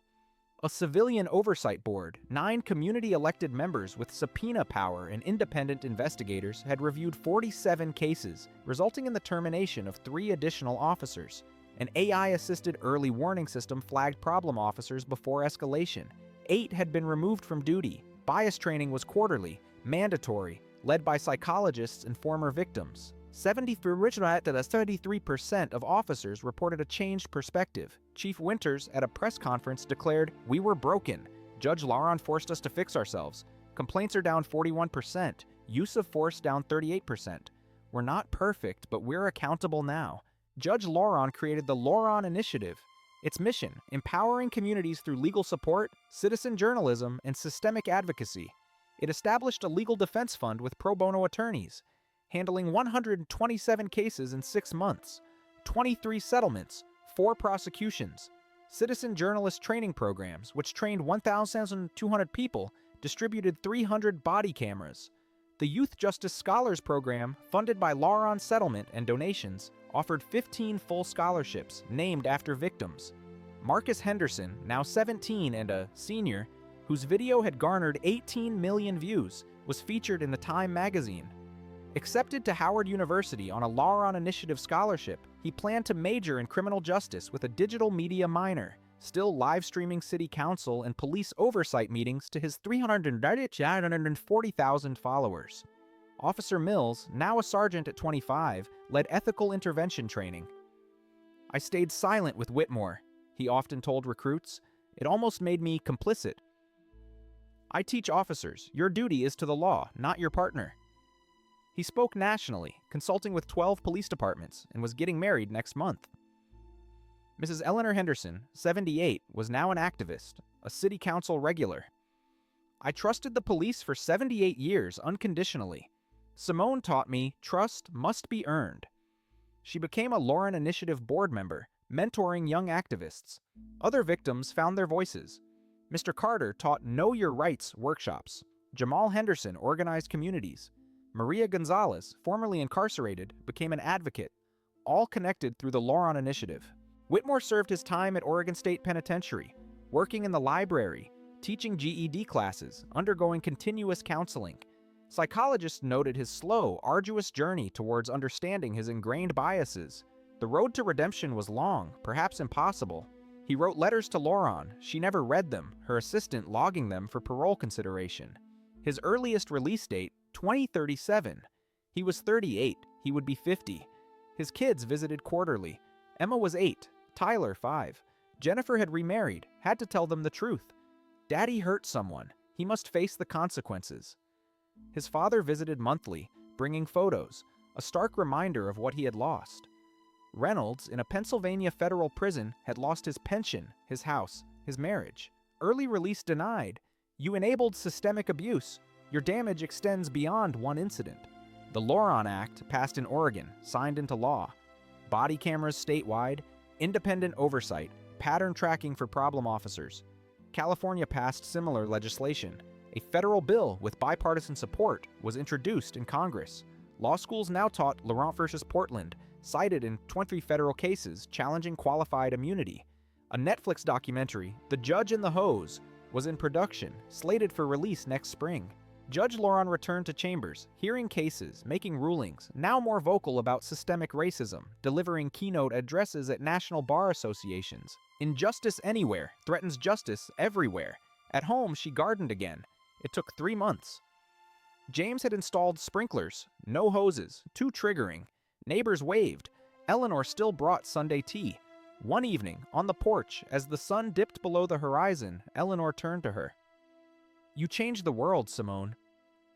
A civilian oversight board, 9 community-elected members with subpoena power and independent investigators had reviewed 47 cases, resulting in the termination of 3 additional officers. An AI-assisted early warning system flagged problem officers before escalation. 8 had been removed from duty. Bias training was quarterly, mandatory, led by psychologists and former victims. 33% of officers reported a changed perspective. Chief Winters, at a press conference, declared, "We were broken. Judge Lauron forced us to fix ourselves. Complaints are down 41%. Use of force down 38%. We're not perfect, but we're accountable now." Judge Lauron created the Lauron Initiative. Its mission, empowering communities through legal support, citizen journalism, and systemic advocacy. It established a legal defense fund with pro bono attorneys, handling 127 cases in 6 months, 23 settlements, 4 prosecutions, citizen journalist training programs, which trained 1,200 people, distributed 300 body cameras. The Youth Justice Scholars Program, funded by Lauron Settlement and donations, offered 15 full scholarships named after victims. Marcus Henderson, now 17 and a senior, whose video had garnered 18 million views, was featured in the Time magazine. Accepted to Howard University on a Lauron Initiative scholarship, he planned to major in criminal justice with a digital media minor, still live-streaming city council and police oversight meetings to his 340,000 followers. Officer Mills, now a sergeant at 25, led ethical intervention training. "I stayed silent with Whitmore," he often told recruits. "It almost made me complicit. I teach officers, your duty is to the law, not your partner." He spoke nationally, consulting with 12 police departments, and was getting married next month. Mrs. Eleanor Henderson, 78, was now an activist, a city council regular. I trusted the police for 78 years unconditionally. Simone taught me trust must be earned. She became a Lauren Initiative board member, mentoring young activists. Other victims found their voices. Mr. Carter taught Know Your Rights workshops. Jamal Henderson organized communities. Maria Gonzalez, formerly incarcerated, became an advocate, all connected through the Lauren Initiative. Whitmore served his time at Oregon State Penitentiary, working in the library, teaching GED classes, undergoing continuous counseling. Psychologists noted his slow, arduous journey towards understanding his ingrained biases. The road to redemption was long, perhaps impossible. He wrote letters to Lauren. She never read them, her assistant logging them for parole consideration. His earliest release date, 2037. He was 38. He would be 50. His kids visited quarterly. Emma was 8. Tyler, 5. Jennifer had remarried, had to tell them the truth. Daddy hurt someone. He must face the consequences. His father visited monthly, bringing photos, a stark reminder of what he had lost. Reynolds, in a Pennsylvania federal prison, had lost his pension, his house, his marriage. Early release denied. You enabled systemic abuse. Your damage extends beyond one incident. The Lauren Act, passed in Oregon, signed into law. Body cameras statewide, independent oversight, pattern tracking for problem officers. California passed similar legislation. A federal bill with bipartisan support was introduced in Congress. Law schools now taught Laurent versus Portland, cited in 20 federal cases challenging qualified immunity. A Netflix documentary, The Judge and the Hose, was in production, slated for release next spring. Judge Lauren returned to chambers, hearing cases, making rulings, now more vocal about systemic racism, delivering keynote addresses at national bar associations. Injustice anywhere threatens justice everywhere. At home, she gardened again. It took 3 months. James had installed sprinklers, no hoses, too triggering. Neighbors waved. Eleanor still brought Sunday tea. One evening, on the porch, as the sun dipped below the horizon, Eleanor turned to her. You changed the world, Simone.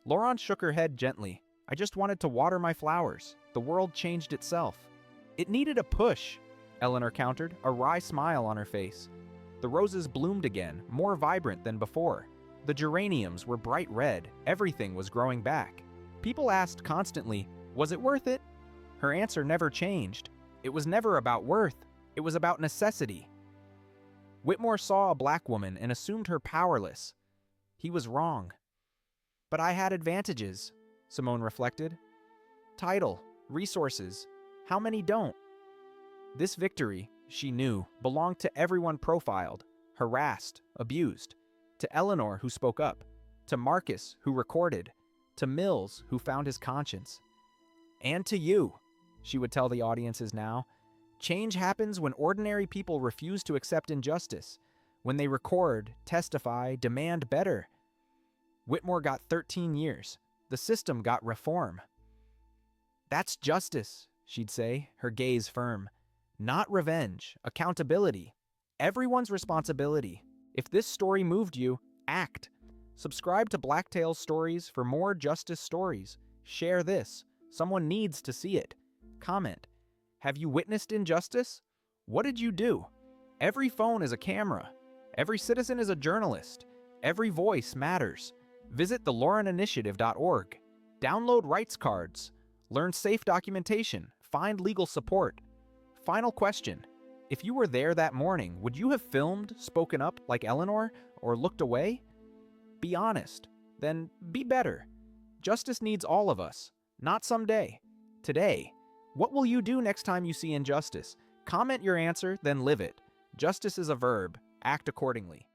Lauren shook her head gently. I just wanted to water my flowers. The world changed itself. It needed a push, Eleanor countered, a wry smile on her face. The roses bloomed again, more vibrant than before. The geraniums were bright red. Everything was growing back. People asked constantly, was it worth it? Her answer never changed. It was never about worth. It was about necessity. Whitmore saw a black woman and assumed her powerless. He was wrong. But I had advantages, Simone reflected. Title, resources. How many don't? This victory, she knew, belonged to everyone profiled, harassed, abused. To Eleanor, who spoke up. To Marcus, who recorded. To Mills, who found his conscience. And to you, she would tell the audiences now. Change happens when ordinary people refuse to accept injustice, when they record, testify, demand better. Whitmore got 13 years. The system got reform. That's justice, she'd say, her gaze firm. Not revenge, accountability. Everyone's responsibility. If this story moved you, act. Subscribe to Blacktail's Stories for more justice stories. Share this. Someone needs to see it. Comment. Have you witnessed injustice? What did you do? Every phone is a camera. Every citizen is a journalist. Every voice matters. Visit thelaureninitiative.org. Download rights cards. Learn safe documentation. Find legal support. Final question. If you were there that morning, would you have filmed, spoken up like Eleanor, or looked away? Be honest. Then be better. Justice needs all of us. Not someday. Today. What will you do next time you see injustice? Comment your answer, then live it. Justice is a verb. Act accordingly.